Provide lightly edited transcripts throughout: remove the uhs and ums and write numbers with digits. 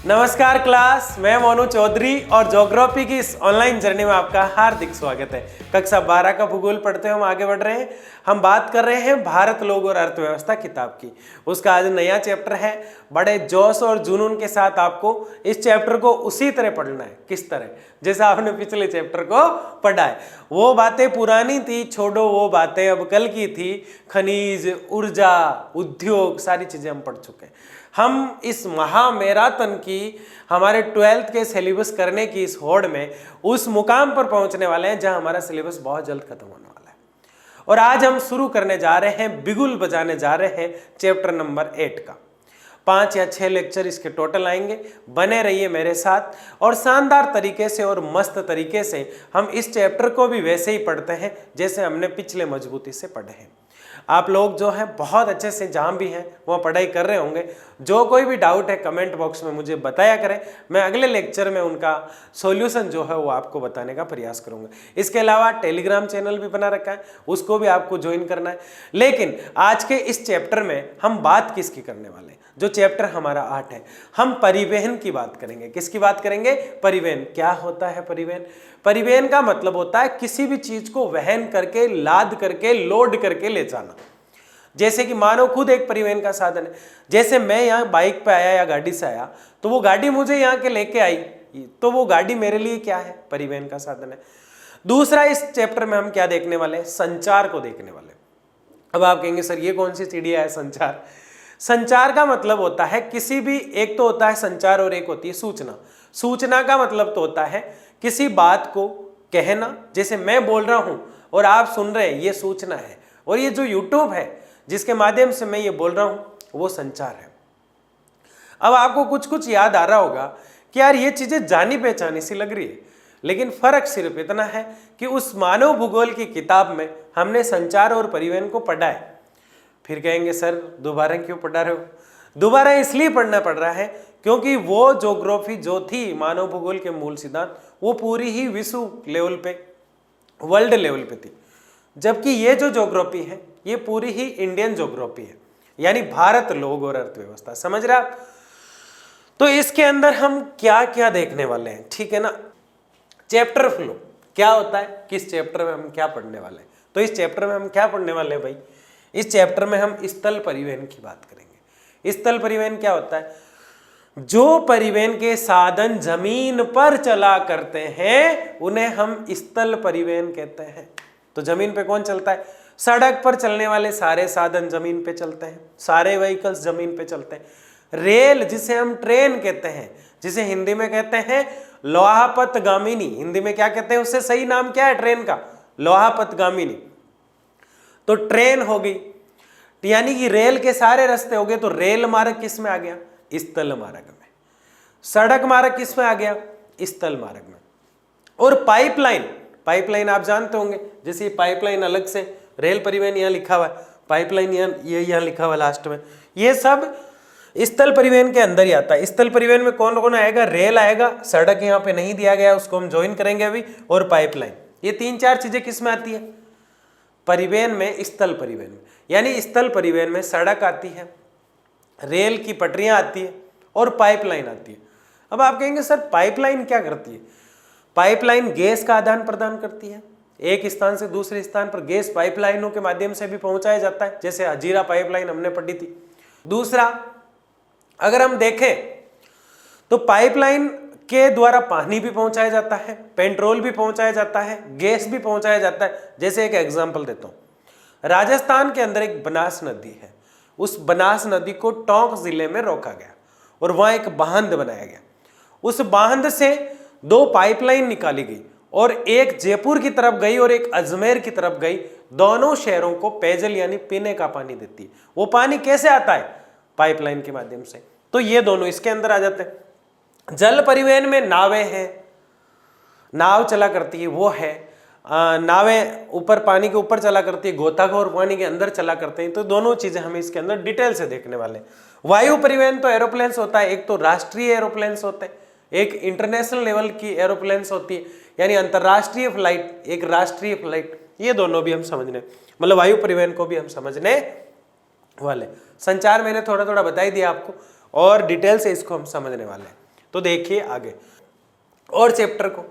नमस्कार क्लास, मैं मोनू चौधरी और ज्योग्राफी की इस ऑनलाइन जर्नी में आपका हार्दिक स्वागत है। कक्षा 12 का भूगोल पढ़ते हुए हम आगे बढ़ रहे हैं। हम बात कर रहे हैं भारत, लोग और अर्थव्यवस्था किताब की। उसका आज नया चैप्टर है। बड़े जोश और जुनून के साथ आपको इस चैप्टर को उसी तरह पढ़ना है, किस तरह, जैसा आपने पिछले चैप्टर को पढ़ा है। वो बातें पुरानी थी, छोड़ो वो बातें अब कल की थी। खनिज, ऊर्जा, उद्योग, सारी चीजें हम पढ़ चुके हैं। हम इस महामैराथन की, हमारे 12th के सिलेबस करने की इस होड़ में उस मुकाम पर पहुंचने वाले हैं जहां हमारा सिलेबस बहुत जल्द खत्म होने वाला है। और आज हम शुरू करने जा रहे हैं, बिगुल बजाने जा रहे हैं चैप्टर नंबर 8 का। 5 या 6 लेक्चर इसके टोटल आएंगे। बने रहिए मेरे साथ और शानदार तरीके से और मस्त तरीके से हम इस चैप्टर को भी वैसे ही पढ़ते हैं जैसे हमने पिछले मजबूती से पढ़े हैं। आप लोग जो हैं बहुत अच्छे से जहाँ भी हैं वहाँ पढ़ाई कर रहे होंगे। जो कोई भी डाउट है कमेंट बॉक्स में मुझे बताया करें, मैं अगले लेक्चर में उनका सॉल्यूशन जो है वो आपको बताने का प्रयास करूँगा। इसके अलावा टेलीग्राम चैनल भी बना रखा है, उसको भी आपको ज्वाइन करना है। लेकिन आज के इस चैप्टर में हम बात किसकी करने वाले हैं? जो चैप्टर हमारा 8 है, हम परिवहन की बात करेंगे। किसकी बात करेंगे? परिवहन। क्या होता है परिवहन? परिवहन का मतलब होता है किसी भी चीज को वहन करके, लाद करके, लोड करके ले जाना। जैसे कि मानव खुद एक परिवहन का साधन है। जैसे मैं यहाँ बाइक पे आया या गाड़ी से आया, तो वो गाड़ी मुझे यहाँ के लेके आई, तो वो गाड़ी मेरे लिए क्या है? परिवहन का साधन है। दूसरा, इस चैप्टर में हम क्या देखने वाले हैं? संचार को देखने वाले हैं। अब आप कहेंगे सर ये कौन सी चिड़िया है संचार? संचार का मतलब होता है किसी भी, एक तो होता है संचार और एक होती है सूचना। सूचना का मतलब तो होता है किसी बात को कहना, जैसे मैं बोल रहा हूं और आप सुन रहे हैं, ये सूचना है। और ये जो यूट्यूब है जिसके माध्यम से मैं ये बोल रहा हूं, वो संचार है। अब आपको कुछ कुछ याद आ रहा होगा कि यार ये चीजें जानी पहचानी सी लग रही है, लेकिन फर्क सिर्फ इतना है कि उस मानव भूगोल की किताब में हमने संचार और परिवहन को पढ़ा है। फिर कहेंगे सर दोबारा क्यों पढ़ा रहे हो? दोबारा इसलिए पढ़ना पड़ रहा है क्योंकि वो ज्योग्राफी जो थी मानव भूगोल के मूल सिद्धांत, वो पूरी ही विश्व लेवल पे, वर्ल्ड लेवल पे थी। जबकि ये जो ज्योग्राफी है ये पूरी ही इंडियन ज्योग्राफी है, यानी भारत, लोग और अर्थव्यवस्था। समझ रहे आप? तो इसके अंदर हम क्या क्या देखने वाले हैं, ठीक है ना? चैप्टर फ्लो क्या होता है, किस चैप्टर में हम क्या पढ़ने वाले हैं? तो इस चैप्टर में हम क्या पढ़ने वाले हैं भाई? इस चैप्टर में हम स्थल परिवहन की बात करेंगे। स्थल परिवहन क्या होता है? जो परिवहन के साधन जमीन पर चला करते हैं उन्हें हम स्थल परिवहन कहते हैं। तो जमीन पे कौन चलता है? सड़क पर चलने वाले सारे साधन जमीन पे चलते हैं, सारे व्हीकल्स जमीन पे चलते हैं। रेल, जिसे हम ट्रेन कहते हैं, जिसे हिंदी में कहते हैं लोहापथगामिनी। हिंदी में क्या कहते हैं? उससे सही नाम क्या है ट्रेन का? लोहापथगामिनी। तो ट्रेन हो गई, यानी कि रेल के सारे रास्ते हो गए। तो रेल मार्ग किस में आ गया? स्थल मार्ग में। सड़क मार्ग किस में आ गया? स्थल मार्ग में। और पाइपलाइन, पाइपलाइन आप जानते होंगे, जैसे पाइपलाइन अलग से, रेल परिवहन यहाँ लिखा हुआ है, पाइपलाइन यहाँ लिखा हुआ है लास्ट में। ये सब स्थल परिवहन के अंदर ही आता है। स्थल परिवहन में कौन कौन आएगा? रेल आएगा, सड़क यहाँ पे नहीं दिया गया, उसको हम ज्वाइन करेंगे अभी, और पाइपलाइन। ये 3-4 चीजें किस में आती है? परिवहन में, स्थल परिवहन में। यानी स्थल परिवहन में सड़क आती है, रेल की पटरियां आती है और पाइपलाइन आती है। अब आप कहेंगे सर पाइपलाइन क्या करती है? पाइपलाइन गैस का आदान प्रदान करती है। एक स्थान से दूसरे स्थान पर गैस पाइपलाइनों के माध्यम से भी पहुंचाया जाता है, जैसे हजीरा पाइपलाइन हमने पढ़ी थी। दूसरा, अगर हम देखें तो पाइपलाइन के द्वारा पानी भी पहुंचाया जाता है, पेट्रोल भी पहुंचाया जाता है, गैस भी पहुंचाया जाता है। जैसे एक एग्जांपल देता हूं, राजस्थान के अंदर एक बनास नदी है। उस बनास नदी को टोंक जिले में रोका गया और वहां एक बांध बनाया गया। उस बांध से 2 पाइपलाइन निकाली गई और एक जयपुर की तरफ गई और एक अजमेर की तरफ गई। दोनों शहरों को पेयजल यानी पीने का पानी देती है। वो पानी कैसे आता है? पाइपलाइन के माध्यम से। तो ये दोनों इसके अंदर आ जाते हैं। जल परिवहन में नावें हैं, नाव चला करती है, वो है। नावें ऊपर पानी के ऊपर चला करती है, गोताखोर पानी के अंदर चला करते हैं। तो दोनों चीजें हम इसके अंदर डिटेल से देखने वाले हैं। वायु परिवहन तो एरोप्लेन्स होता है, एक तो राष्ट्रीय एरोप्लेन्स होते हैं, एक इंटरनेशनल लेवल की एरोप्लेन्स होती है, यानी अंतरराष्ट्रीय फ्लाइट, एक राष्ट्रीय फ्लाइट। ये दोनों भी हम समझने, मतलब वायु परिवहन को भी हम समझने वाले। संचार मैंने थोड़ा थोड़ा बता ही दिया आपको, और डिटेल से इसको हम समझने वाले हैं। तो देखिए आगे और चैप्टर को।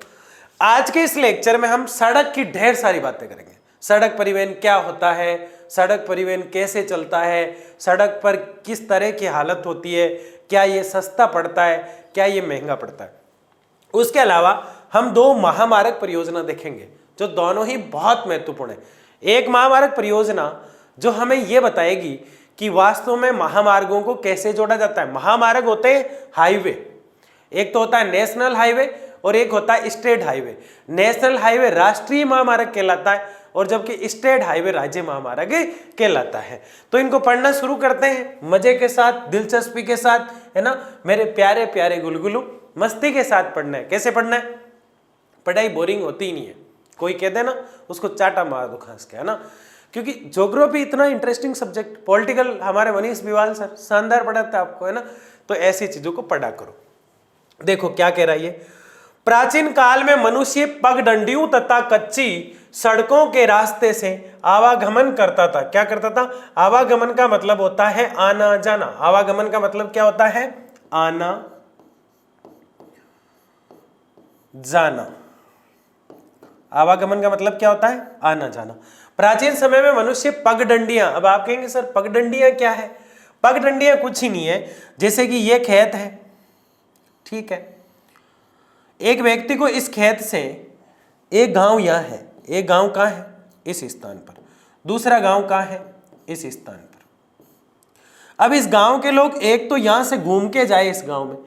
आज के इस लेक्चर में हम सड़क की ढेर सारी बातें करेंगे। सड़क परिवहन क्या होता है, सड़क परिवहन कैसे चलता है, सड़क पर किस तरह की हालत होती है, क्या ये सस्ता पड़ता है, क्या ये महंगा पड़ता है। उसके अलावा हम 2 महामार्ग परियोजना देखेंगे जो दोनों ही बहुत महत्वपूर्ण है। एक महामार्ग परियोजना जो हमें ये बताएगी कि वास्तव में महामार्गों को कैसे जोड़ा जाता है। महामार्ग होते हैं हाईवे, एक तो होता है नेशनल हाईवे और एक होता है स्टेट हाईवे। नेशनल हाईवे राष्ट्रीय महामार्ग कहलाता है और जबकि स्टेट हाईवे राज्य महामार्ग कहलाता है। तो इनको पढ़ना शुरू करते हैं मजे के साथ, दिलचस्पी के साथ, है ना मेरे प्यारे प्यारे गुलगुलू। मस्ती के साथ पढ़ना है। कैसे पढ़ना है? पढ़ाई बोरिंग होती ही नहीं है। कोई कह दे ना उसको चाटा मार दो खास के, है ना, क्योंकि ज्योग्राफी इतना इंटरेस्टिंग सब्जेक्ट। पॉलिटिकल हमारे मनीष बिवाल सर शानदार पढ़ाते हैं आपको, है ना। तो ऐसी चीजों को पढ़ा करो। देखो क्या कह रहा है ये। प्राचीन काल में मनुष्य पगडंडियों तथा कच्ची सड़कों के रास्ते से आवागमन करता था। क्या करता था? आवागमन का मतलब होता है आना जाना। आवागमन का मतलब क्या होता है? आना जाना। आवागमन का मतलब क्या होता है? आना जाना। प्राचीन समय में मनुष्य पगडंडियां, अब आप कहेंगे सर पगडंडियां क्या है? पगडंडियां कुछ ही नहीं है, जैसे कि ये खेत है, ठीक है, एक व्यक्ति को इस खेत से एक गांव यहां है, एक गांव कहां है? इस स्थान पर, दूसरा गांव कहां है? इस स्थान पर। अब इस गांव के लोग एक तो यहां से घूम के जाए, इस गांव में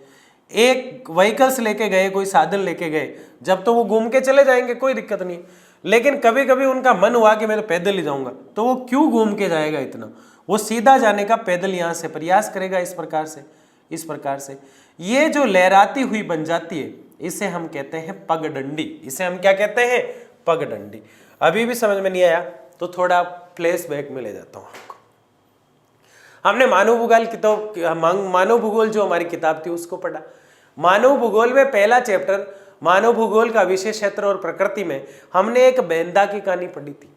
एक व्हीकल्स लेके गए, कोई साधन लेके गए, जब तो वो घूम के चले जाएंगे, कोई दिक्कत नहीं। लेकिन कभी कभी उनका मन हुआ कि मैं तो पैदल ही जाऊंगा, तो वो क्यों घूम के जाएगा इतना? वो सीधा जाने का पैदल यहां से प्रयास करेगा, इस प्रकार से, इस प्रकार से। ये जो लहराती हुई बन जाती है, इसे हम कहते हैं पगडंडी। इसे हम क्या कहते हैं? पगडंडी। अभी भी समझ में नहीं आया तो थोड़ा फ्लैशबैक में ले जाता हूं आपको। हमने मानव भूगोल की तो मानव भूगोल जो हमारी किताब थी उसको पढ़ा। मानव भूगोल में पहला चैप्टर मानव भूगोल का विशेष क्षेत्र और प्रकृति में हमने एक बेंदा की कहानी पढ़ी थी।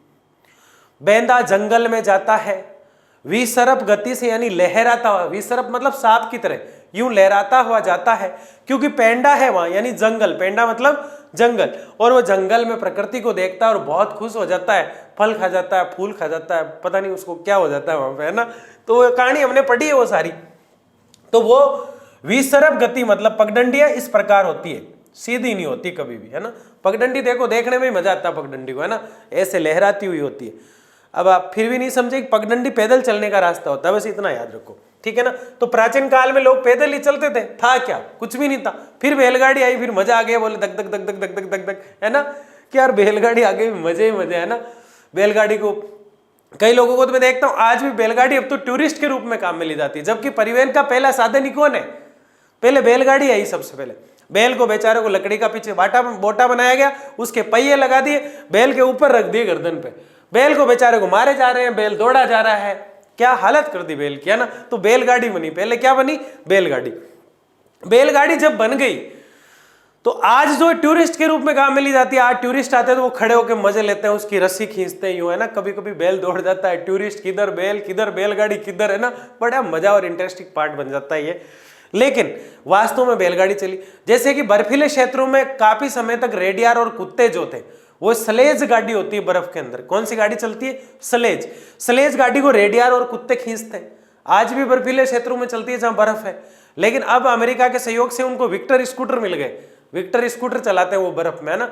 बेंदा जंगल में जाता है विसरप गति से, यानी लहराता हुआ। विसरप मतलब सांप की तरह यूं लहराता हुआ जाता है, क्योंकि पेंडा है वहां, यानी जंगल। पेंडा मतलब जंगल। और वो जंगल में प्रकृति को देखता है और बहुत खुश हो जाता है, फल खा जाता है, फूल खा जाता है, पता नहीं उसको क्या हो जाता है वहां पे, है ना। तो वो कहानी हमने पढ़ी है वो सारी। तो वो विसरप गति मतलब पगडंडियां इस प्रकार होती है, सीधी नहीं होती कभी भी, है ना। पगडंडी देखो, देखने में ही मजा आता है पगडंडी को, है ना, ऐसे लहराती हुई होती है। अब आप फिर भी नहीं समझे कि पगडंडी पैदल चलने का रास्ता होता है, बस इतना याद रखो, ठीक है ना। तो प्राचीन काल में लोग पैदल ही चलते थे, था क्या? कुछ भी नहीं था। फिर बैलगाड़ी आई, फिर मजा आ गया, बोले धक धक धक धक धक धक धक धक, है ना, कि यार बैलगाड़ी आ गई, मजे ही मजे, है ना। बैलगाड़ी को कई लोगों को तो मैं देखता हूं आज भी बैलगाड़ी अब तो टूरिस्ट के रूप में काम में ली जाती है, जबकि परिवहन का पहला साधन ही कौन है? पहले बैलगाड़ी आई सबसे पहले। बैल को बेचारे को लकड़ी का पीछे बोटा बनाया गया, उसके पहिए लगा दिए, बैल के ऊपर रख दिए गर्दन पे, बैल को बेचारे को मारे जा रहे हैं, बैल दौड़ा जा रहा है, क्या हालत कर दी बैल की, है ना। तो बैलगाड़ी बनी, पहले क्या बनी? बैलगाड़ी। बैलगाड़ी जब बन गई तो आज जो टूरिस्ट के रूप में काम में ली जाती है, आज टूरिस्ट आते हैं तो वो खड़े होकर मजे लेते हैं, उसकी रस्सी खींचते हैं यूं, है ना। कभी कभी बैल दौड़ जाता है, टूरिस्ट किधर, बैल किधर, बैलगाड़ी किधर, है ना। बड़ा मजा और इंटरेस्टिंग पार्ट बन जाता है ये। लेकिन वास्तव में बैलगाड़ी चली, जैसे कि बर्फीले क्षेत्रों में काफी समय तक रेडियार और कुत्ते जो थे, वो स्लेज गाड़ी होती है बर्फ के अंदर। कौन सी गाड़ी चलती है? स्लेज। स्लेज गाड़ी को रेडियार और कुत्ते खींचते हैं। आज भी बर्फीले क्षेत्रों में चलती है जहां बर्फ है। लेकिन अब अमेरिका के सहयोग से उनको विक्टर स्कूटर मिल गए, विक्टर स्कूटर चलाते हैं वो बर्फ में, है ना।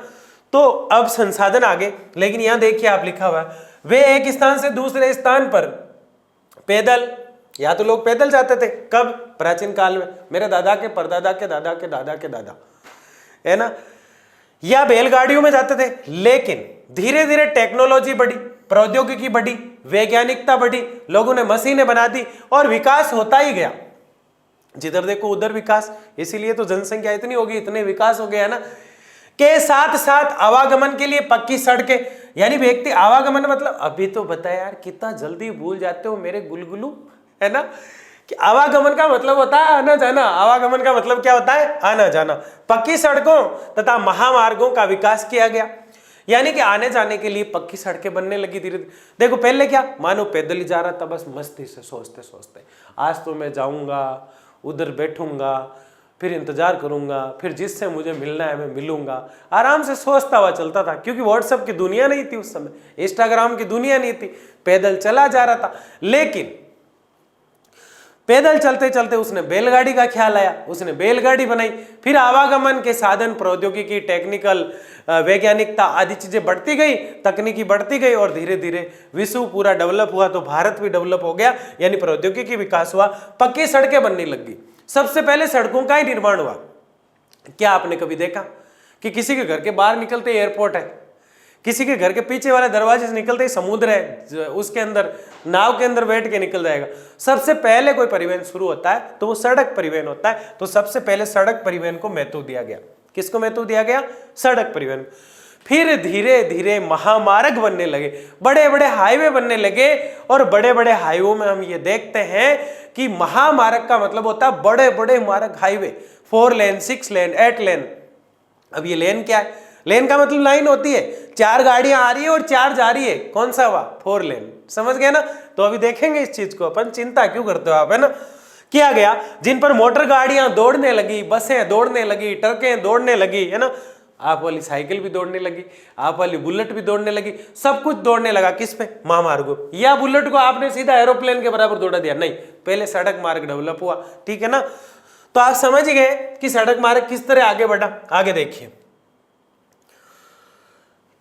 तो अब संसाधन आगे। लेकिन यहां देखिए आप लिखा हुआ है, वे एक स्थान से दूसरे स्थान पर पैदल, या तो लोग पैदल जाते थे, कब? प्राचीन काल में, मेरे दादा के परदादा के दादा के दादा के दादा, है ना, या बैलगाड़ियों में जाते थे। लेकिन धीरे धीरे टेक्नोलॉजी बढ़ी, प्रौद्योगिकी बढ़ी, वैज्ञानिकता बढ़ी, लोगों ने मशीनें बना दी और विकास होता ही गया। जिधर देखो उधर विकास। इसीलिए तो जनसंख्या इतनी होगी, इतने विकास हो गया, है ना। के साथ साथ आवागमन के लिए पक्की सड़कें, यानी व्यक्ति आवागमन मतलब, अभी तो बताया यार, कितना जल्दी भूल जाते हो मेरे गुलगुलू, है ना, कि आवागमन का मतलब होता है आना जाना। आवागमन का मतलब क्या होता है? आना जाना। पक्की सड़कों तथा महामार्गों का विकास किया गया, यानी कि आने जाने के लिए पक्की सड़कें बनने लगी धीरे धीरे। देखो पहले क्या, मानो पैदल ही जा रहा था, बस मस्ती से सोचते सोचते, आज तो मैं जाऊंगा, उधर बैठूंगा, फिर इंतजार करूंगा, फिर जिससे मुझे मिलना है मैं मिलूंगा, आराम से सोचता हुआ चलता था, क्योंकि व्हाट्सएप की दुनिया नहीं थी उस समय, इंस्टाग्राम की दुनिया नहीं थी, पैदल चला जा रहा था। लेकिन पैदल चलते चलते उसने बैलगाड़ी का ख्याल आया, उसने बैलगाड़ी बनाई। फिर आवागमन के साधन, प्रौद्योगिकी, टेक्निकल, वैज्ञानिकता आदि चीजें बढ़ती गई, तकनीकी बढ़ती गई और धीरे धीरे विश्व पूरा डेवलप हुआ तो भारत भी डेवलप हो गया, यानी प्रौद्योगिकी विकास हुआ, पक्की सड़कें बनने लग गई। सबसे पहले सड़कों का ही निर्माण हुआ। क्या आपने कभी देखा कि किसी के घर के बाहर निकलते एयरपोर्ट है, किसी के घर के पीछे वाले दरवाजे से निकलते ही समुद्र है, उसके अंदर नाव के अंदर बैठ के निकल जाएगा। सबसे पहले कोई परिवहन शुरू होता है तो वो सड़क परिवहन होता है। तो सबसे पहले सड़क परिवहन को महत्व दिया गया। किसको महत्व दिया गया? सड़क परिवहन। फिर धीरे धीरे महामार्ग बनने लगे, बड़े बड़े हाईवे बनने लगे, और बड़े बड़े हाईवे में हम ये देखते हैं कि महामार्ग का मतलब होता है बड़े बड़े मार्ग, हाईवे, 4 लेन, 6 लेन, 8 लेन। अब ये लेन क्या है? लेन का मतलब लाइन होती है, 4 गाड़ियां आ रही है और 4 जा रही है, कौन सा हुआ? 4 लेन। समझ गए ना? तो अभी देखेंगे इस चीज को, अपन चिंता क्यों करते हो आप, है ना? किया गया, जिन पर मोटर गाड़ियां दौड़ने लगी, बसें दौड़ने लगी, ट्रकें दौड़ने लगी, है ना, आप वाली साइकिल भी दौड़ने लगी, आप वाली बुलेट भी दौड़ने लगी, सब कुछ दौड़ने लगा। किस पे? महामार्गों। या बुलेट को आपने सीधा एरोप्लेन के बराबर दौड़ा दिया? नहीं, पहले सड़क मार्ग डेवलप हुआ। ठीक है ना? तो आप समझ गए कि सड़क मार्ग किस तरह आगे बढ़ा। आगे देखिए,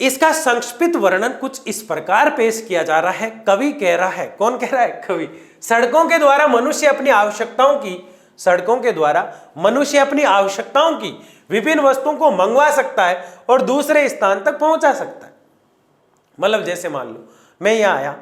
इसका संक्षिप्त वर्णन कुछ इस प्रकार पेश किया जा रहा है। कवि कह रहा है, कौन कह रहा है? कवि। सड़कों के द्वारा मनुष्य अपनी आवश्यकताओं की, सड़कों के द्वारा मनुष्य अपनी आवश्यकताओं की विभिन्न वस्तुओं को मंगवा सकता है और दूसरे स्थान तक पहुंचा सकता है। मतलब जैसे मान लो मैं यहाँ आया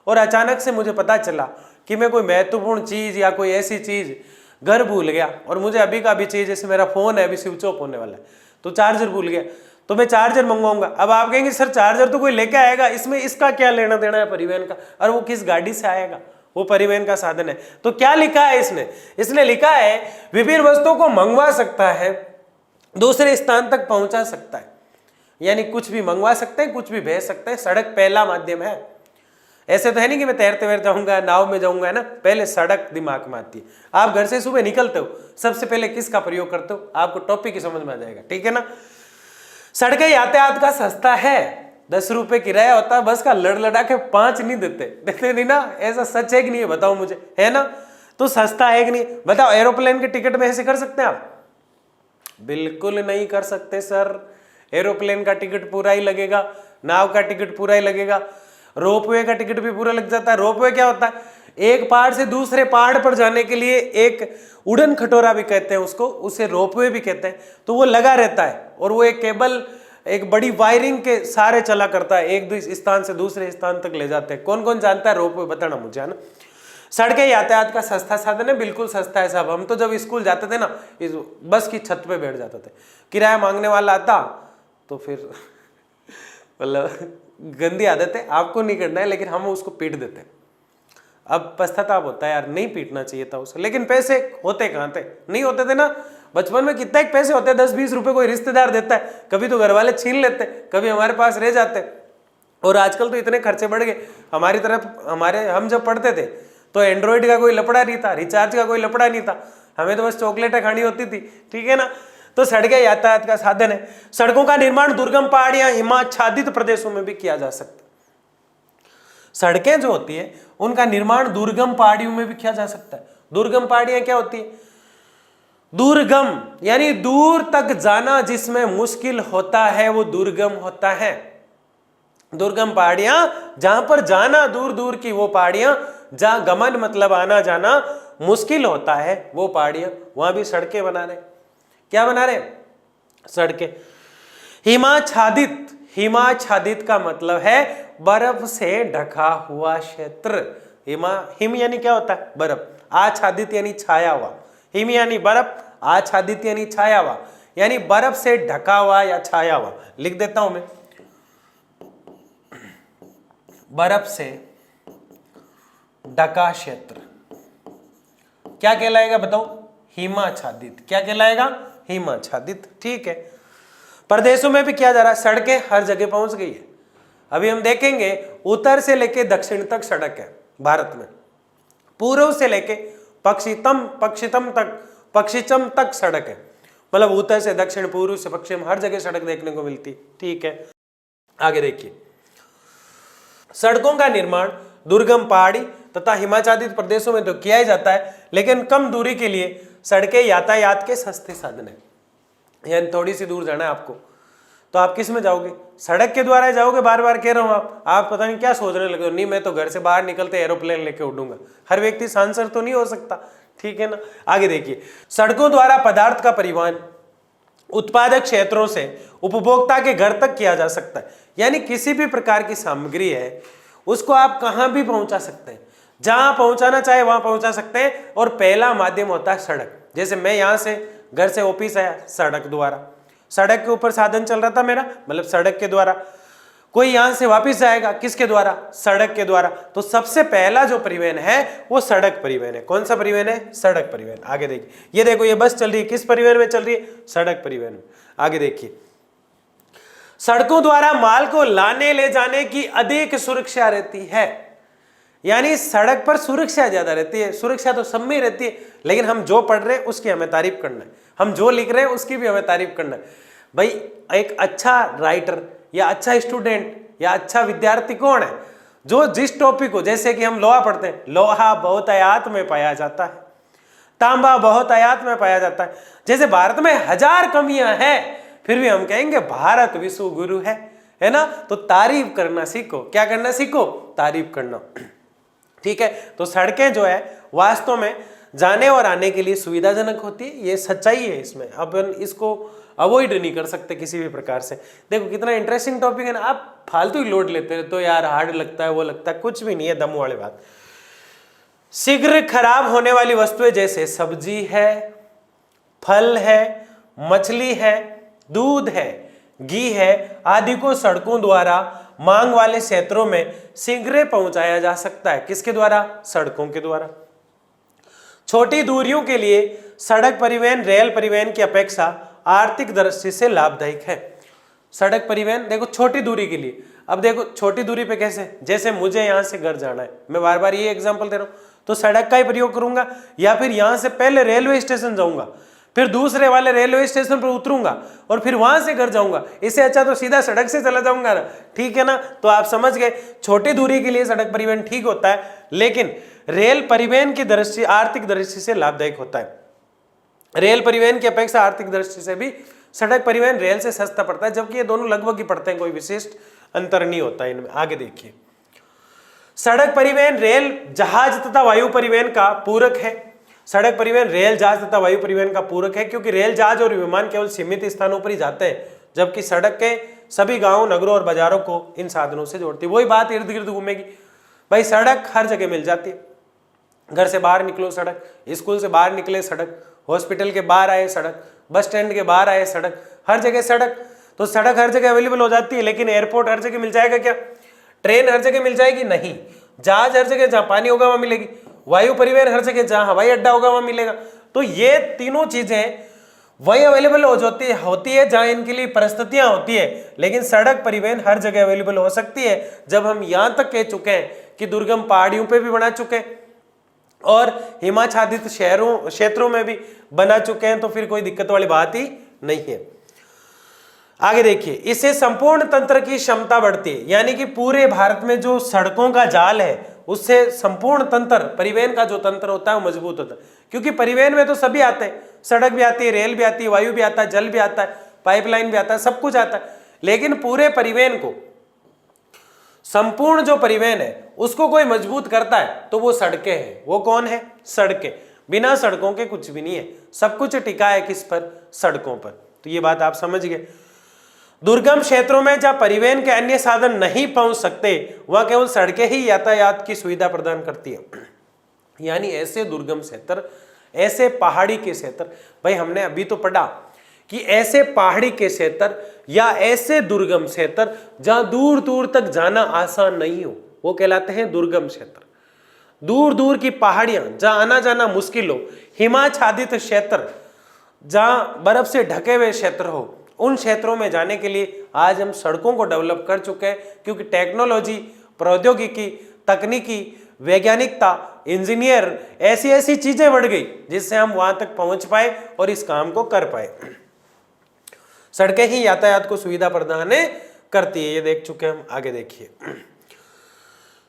और अचानक से मुझे पता चला कि मैं कोई महत्वपूर्ण चीज या कोई ऐसी चीज घर भूल गया, और मुझे अभी का अभी चाहिए, जैसे मेरा फोन है अभी स्विच ऑफ होने वाला है, तो चार्जर भूल गया, तो मैं चार्जर मंगवाऊंगा। अब आप कहेंगे सर चार्जर तो कोई लेके आएगा, इसमें इसका क्या लेना देना है परिवहन का, और वो किस गाड़ी से आएगा, वो परिवहन का साधन है। तो क्या लिखा है इसने? इसने लिखा है विभिन्न वस्तुओं को मंगवा सकता है, दूसरे स्थान तक पहुंचा सकता है, यानी कुछ भी मंगवा सकते हैं, कुछ भी भेज सकते हैं। सड़क पहला माध्यम है। ऐसे तो है नहीं कि मैं तैरते वैर जाऊंगा, नाव में जाऊंगा, है ना, पहले सड़क दिमाग में आती है। आप घर से सुबह निकलते हो, सबसे पहले किसका प्रयोग करते हो? आपको टॉपिक ही समझ में आ जाएगा। ठीक है ना? सड़कें यातायात का सस्ता है, 10 रुपए किराया होता है बस का, लड़ लड़ा के 5 नहीं देते नहीं ना? ऐसा सच है कि नहीं है? बताओ मुझे, है ना? तो सस्ता है कि नहीं? बताओ, एरोप्लेन के टिकट में ऐसे कर सकते हैं आप? बिल्कुल नहीं कर सकते सर। एरोप्लेन का टिकट पूरा ही लगेगा, नाव का टिकट पूरा ही लगेगा, रोपवे का टिकट भी पूरा लग जाता है। रोपवे क्या होता है? एक पहाड़ से दूसरे पहाड़ पर जाने के लिए एक उड़न खटोरा भी कहते हैं उसको, उसे रोपवे भी कहते हैं। तो वो लगा रहता है और वो एक केबल, एक बड़ी वायरिंग के सारे चला करता है, एक स्थान से दूसरे स्थान तक ले जाते हैं। कौन कौन जानता है रोपवे? बताना मुझे, है ना? सड़कें यातायात का सस्ता साधन है, बिल्कुल सस्ता है साहब। हम तो जब स्कूल जाते थे ना, इस बस की छत पे बैठ जाते थे, किराया मांगने वाला आता तो फिर मतलब गंदी आदत है, आपको नहीं करना है, लेकिन हम उसको पीट देते हैं। अब पश्चाताप होता है यार, नहीं पीटना चाहिए था उसे, लेकिन पैसे होते कहाँ थे? नहीं होते थे ना बचपन में। कितना एक पैसे होते हैं, 10-20 रुपए कोई रिश्तेदार देता है, कभी तो घर वाले छीन लेते, कभी हमारे पास रह जाते। और आजकल तो इतने खर्चे बढ़ गए। हमारी तरफ हम जब पढ़ते थे तो एंड्रॉइड का कोई लपड़ा नहीं था, रिचार्ज का कोई लपड़ा नहीं था, हमें तो बस चॉकलेटें खानी होती थी। ठीक है ना? तो सड़कें यातायात का साधन है। सड़कों का निर्माण दुर्गम पहाड़ियां, हिमाच्छादित प्रदेशों में भी किया जा सकता है। सड़कें जो होती है उनका निर्माण दुर्गम पहाड़ियों में भी किया जा सकता है। दुर्गम पहाड़ियां क्या होती है? दुर्गम यानी दूर तक जाना जिसमें मुश्किल होता है वो दुर्गम होता है। दुर्गम पहाड़ियां, जहां पर जाना दूर दूर की वो पहाड़ियां, जहां गमन मतलब आना जाना मुश्किल होता है वो पहाड़ियां, वहां भी सड़कें बना रहे। क्या बना रहे? सड़कें। हिमाच्छादित, हिमाच्छादित का मतलब है बर्फ से ढका हुआ क्षेत्र। हिम यानी क्या होता है? बर्फ। आच्छादित यानी छाया हुआ। हिम यानी बर्फ, आच्छादित यानी छाया हुआ, यानी बर्फ से ढका हुआ या छाया हुआ। लिख देता हूं मैं, बर्फ से ढका क्षेत्र क्या कहलाएगा? बताओ। हिमाच्छादित। क्या कहलाएगा? हिमाच्छादित। ठीक है। प्रदेशों में भी किया जा रहा है, सड़कें हर जगह पहुंच गई है। अभी हम देखेंगे उत्तर से लेके दक्षिण तक सड़क है भारत में, पूर्व से लेके पश्चिम तक पश्चिम तक सड़क है, मतलब उत्तर से दक्षिण, पूर्व से पश्चिम, हर जगह सड़क देखने को मिलती। ठीक है, आगे देखिए, सड़कों का निर्माण दुर्गम पहाड़ी तथा हिमाच्छादित प्रदेशों में तो किया ही जाता है, लेकिन कम दूरी के लिए सड़कें यातायात के सस्ते साधन है। यानी थोड़ी सी दूर जाना है आपको, तो आप किस में जाओगे? सड़क के द्वारा जाओगे। बार बार कह रहा हूं, आप पता नहीं क्या सोचने लगे हो, नहीं मैं तो घर से बाहर निकलते एरोप्लेन लेके उड़ूंगा। हर व्यक्ति सांसद तो नहीं हो सकता, ठीक है ना। आगे देखिए, सड़कों द्वारा पदार्थ का परिवहन उत्पादक क्षेत्रों से उपभोक्ता के घर तक किया जा सकता है। यानी किसी भी प्रकार की सामग्री है उसको आप कहां भी पहुंचा सकते हैं, जहां पहुंचाना चाहे वहां पहुंचा सकते हैं। और पहला माध्यम होता है सड़क। जैसे मैं यहां से घर से ऑफिस आया, सड़क द्वारा, सड़क के ऊपर साधन चल रहा था मेरा, मतलब सड़क के द्वारा। कोई यहां से वापस आएगा, किसके द्वारा? सड़क के द्वारा। तो सबसे पहला जो परिवहन है वो सड़क परिवहन है। कौन सा परिवहन है? सड़क परिवहन। आगे देखिए, ये देखो ये बस चल रही है, किस परिवहन में चल रही है? सड़क परिवहन में। आगे देखिए, सड़कों द्वारा माल को लाने ले जाने की अधिक सुरक्षा रहती है। यानी सड़क पर सुरक्षा ज्यादा रहती है। सुरक्षा तो सब में रहती है, लेकिन हम जो पढ़ रहे हैं उसकी हमें तारीफ करना है, हम जो लिख रहे हैं उसकी भी हमें तारीफ करना है। भाई एक अच्छा राइटर या अच्छा स्टूडेंट या अच्छा विद्यार्थी कौन है? जो जिस टॉपिक को, जैसे कि हम लोहा पढ़ते हैं, लोहा बहुत आयात में पाया जाता है, तांबा बहुत आयात में पाया जाता है। जैसे भारत में 1000 कमियां हैं, फिर भी हम कहेंगे भारत विश्व गुरु है ना। तो तारीफ करना सीखो। क्या करना सीखो? तारीफ करना। ठीक है, तो सड़कें जो है वास्तव में जाने और आने के लिए सुविधाजनक होती है, ये सच्चाई है। इसमें अपन इसको अवॉइड नहीं कर सकते किसी भी प्रकार से। देखो कितना इंटरेस्टिंग टॉपिक है ना, आप फालतू ही लोड लेते हैं तो यार हार्ड लगता है, वो लगता है, कुछ भी नहीं है, दम वाली बात। शीघ्र खराब होने वाली वस्तुएं जैसे सब्जी है, फल है, मछली है, दूध है, घी है आदि को सड़कों द्वारा मांग वाले क्षेत्रों में शीघ्र पहुंचाया जा सकता है। किसके द्वारा? सड़कों के द्वारा। छोटी दूरियों के लिए सड़क परिवहन रेल परिवहन की अपेक्षा आर्थिक दृष्टि से लाभदायक है। सड़क परिवहन देखो छोटी दूरी के लिए। अब देखो छोटी दूरी पे कैसे, जैसे मुझे यहां से घर जाना है, मैं बार बार ये एग्जांपल दे रहा हूं, तो सड़क का ही प्रयोग करूंगा, या फिर यहां से पहले रेलवे स्टेशन जाऊंगा, फिर दूसरे वाले रेलवे स्टेशन पर उतरूंगा और फिर वहां से घर जाऊंगा। इससे अच्छा तो सीधा सड़क से चला जाऊंगा ना, ठीक है ना। तो आप समझ गए, छोटी दूरी के लिए सड़क परिवहन ठीक होता है, लेकिन रेल परिवहन की दृष्टि, आर्थिक दृष्टि से लाभदायक होता है। रेल परिवहन की अपेक्षा आर्थिक दृष्टि से भी सड़क परिवहन रेल से सस्ता पड़ता है, जबकि ये दोनों लगभग ही पड़ते हैं, कोई विशिष्ट अंतर नहीं होता इनमें। आगे देखिए, सड़क परिवहन रेल जहाज तथा वायु परिवहन का पूरक है। सड़क परिवहन रेल जहाज तथा वायु परिवहन का पूरक है, क्योंकि रेल जहाज और विमान केवल सीमित स्थानों पर ही जाते हैं, जबकि सड़क के सभी गांवों, नगरों और बाजारों को इन साधनों से जोड़ती है। वही बात इर्द गिर्द घूमेगी। भाई सड़क हर जगह मिल जाती है, घर से बाहर निकलो सड़क, स्कूल से बाहर निकले सड़क, हॉस्पिटल के बाहर आए सड़क, बस स्टैंड के बाहर आए सड़क, हर जगह सड़क। तो सड़क हर जगह अवेलेबल हो जाती है, लेकिन एयरपोर्ट हर जगह मिल जाएगा क्या? ट्रेन हर जगह मिल जाएगी? नहीं। जहाज हर जगह जहां पानी होगा वहां मिलेगी, वायु परिवहन हर जगह जहां हवाई अड्डा होगा वहां मिलेगा। तो ये तीनों चीजें वही अवेलेबल हो जाती होती है जहां इनके लिए परिस्थितियां होती है, लेकिन सड़क परिवहन हर जगह अवेलेबल हो सकती है। जब हम यहां तक कह चुके हैं कि दुर्गम पहाड़ियों पे भी बना चुके हैं और हिमाच्छादित क्षेत्रों में भी बना चुके हैं, तो फिर कोई दिक्कत वाली बात ही नहीं है। आगे देखिए, इससे संपूर्ण तंत्र की क्षमता बढ़ती है, यानी कि पूरे भारत में जो सड़कों का जाल है उससे संपूर्ण तंत्र, परिवहन का जो तंत्र होता है वो मजबूत होता है। क्योंकि परिवहन में तो सभी आते हैं, सड़क भी आती है, रेल भी आती है, वायु भी आता है, जल भी आता है, पाइपलाइन भी आता है, सब कुछ आता है। लेकिन पूरे परिवहन को, संपूर्ण जो परिवहन है उसको कोई मजबूत करता है तो वो सड़कें हैं। वो कौन है? सड़कें। बिना सड़कों के कुछ भी नहीं है, सब कुछ टिका है किस पर? सड़कों पर। तो ये बात आप समझ गए। दुर्गम क्षेत्रों में जहां परिवहन के अन्य साधन नहीं पहुंच सकते, वहां केवल सड़कें ही यातायात की सुविधा प्रदान करती है। यानी ऐसे दुर्गम क्षेत्र, ऐसे पहाड़ी के क्षेत्र, भाई हमने अभी तो पढ़ा कि ऐसे पहाड़ी के क्षेत्र या ऐसे दुर्गम क्षेत्र जहां दूर दूर तक जाना आसान नहीं हो, वो कहलाते हैं दुर्गम क्षेत्र। दूर दूर की पहाड़ियां जहां आना जाना मुश्किल हो, हिमाच्छादित क्षेत्र जहां बर्फ से ढके हुए क्षेत्र हो, उन क्षेत्रों में जाने के लिए आज हम सड़कों को डेवलप कर चुके हैं। क्योंकि टेक्नोलॉजी, प्रौद्योगिकी, तकनीकी, वैज्ञानिकता इंजीनियर, ऐसी ऐसी चीजें बढ़ गई जिससे हम वहां तक पहुंच पाए और इस काम को कर पाए। सड़कें ही यातायात को सुविधा प्रदान करती है, ये देख चुके हम। आगे देखिए,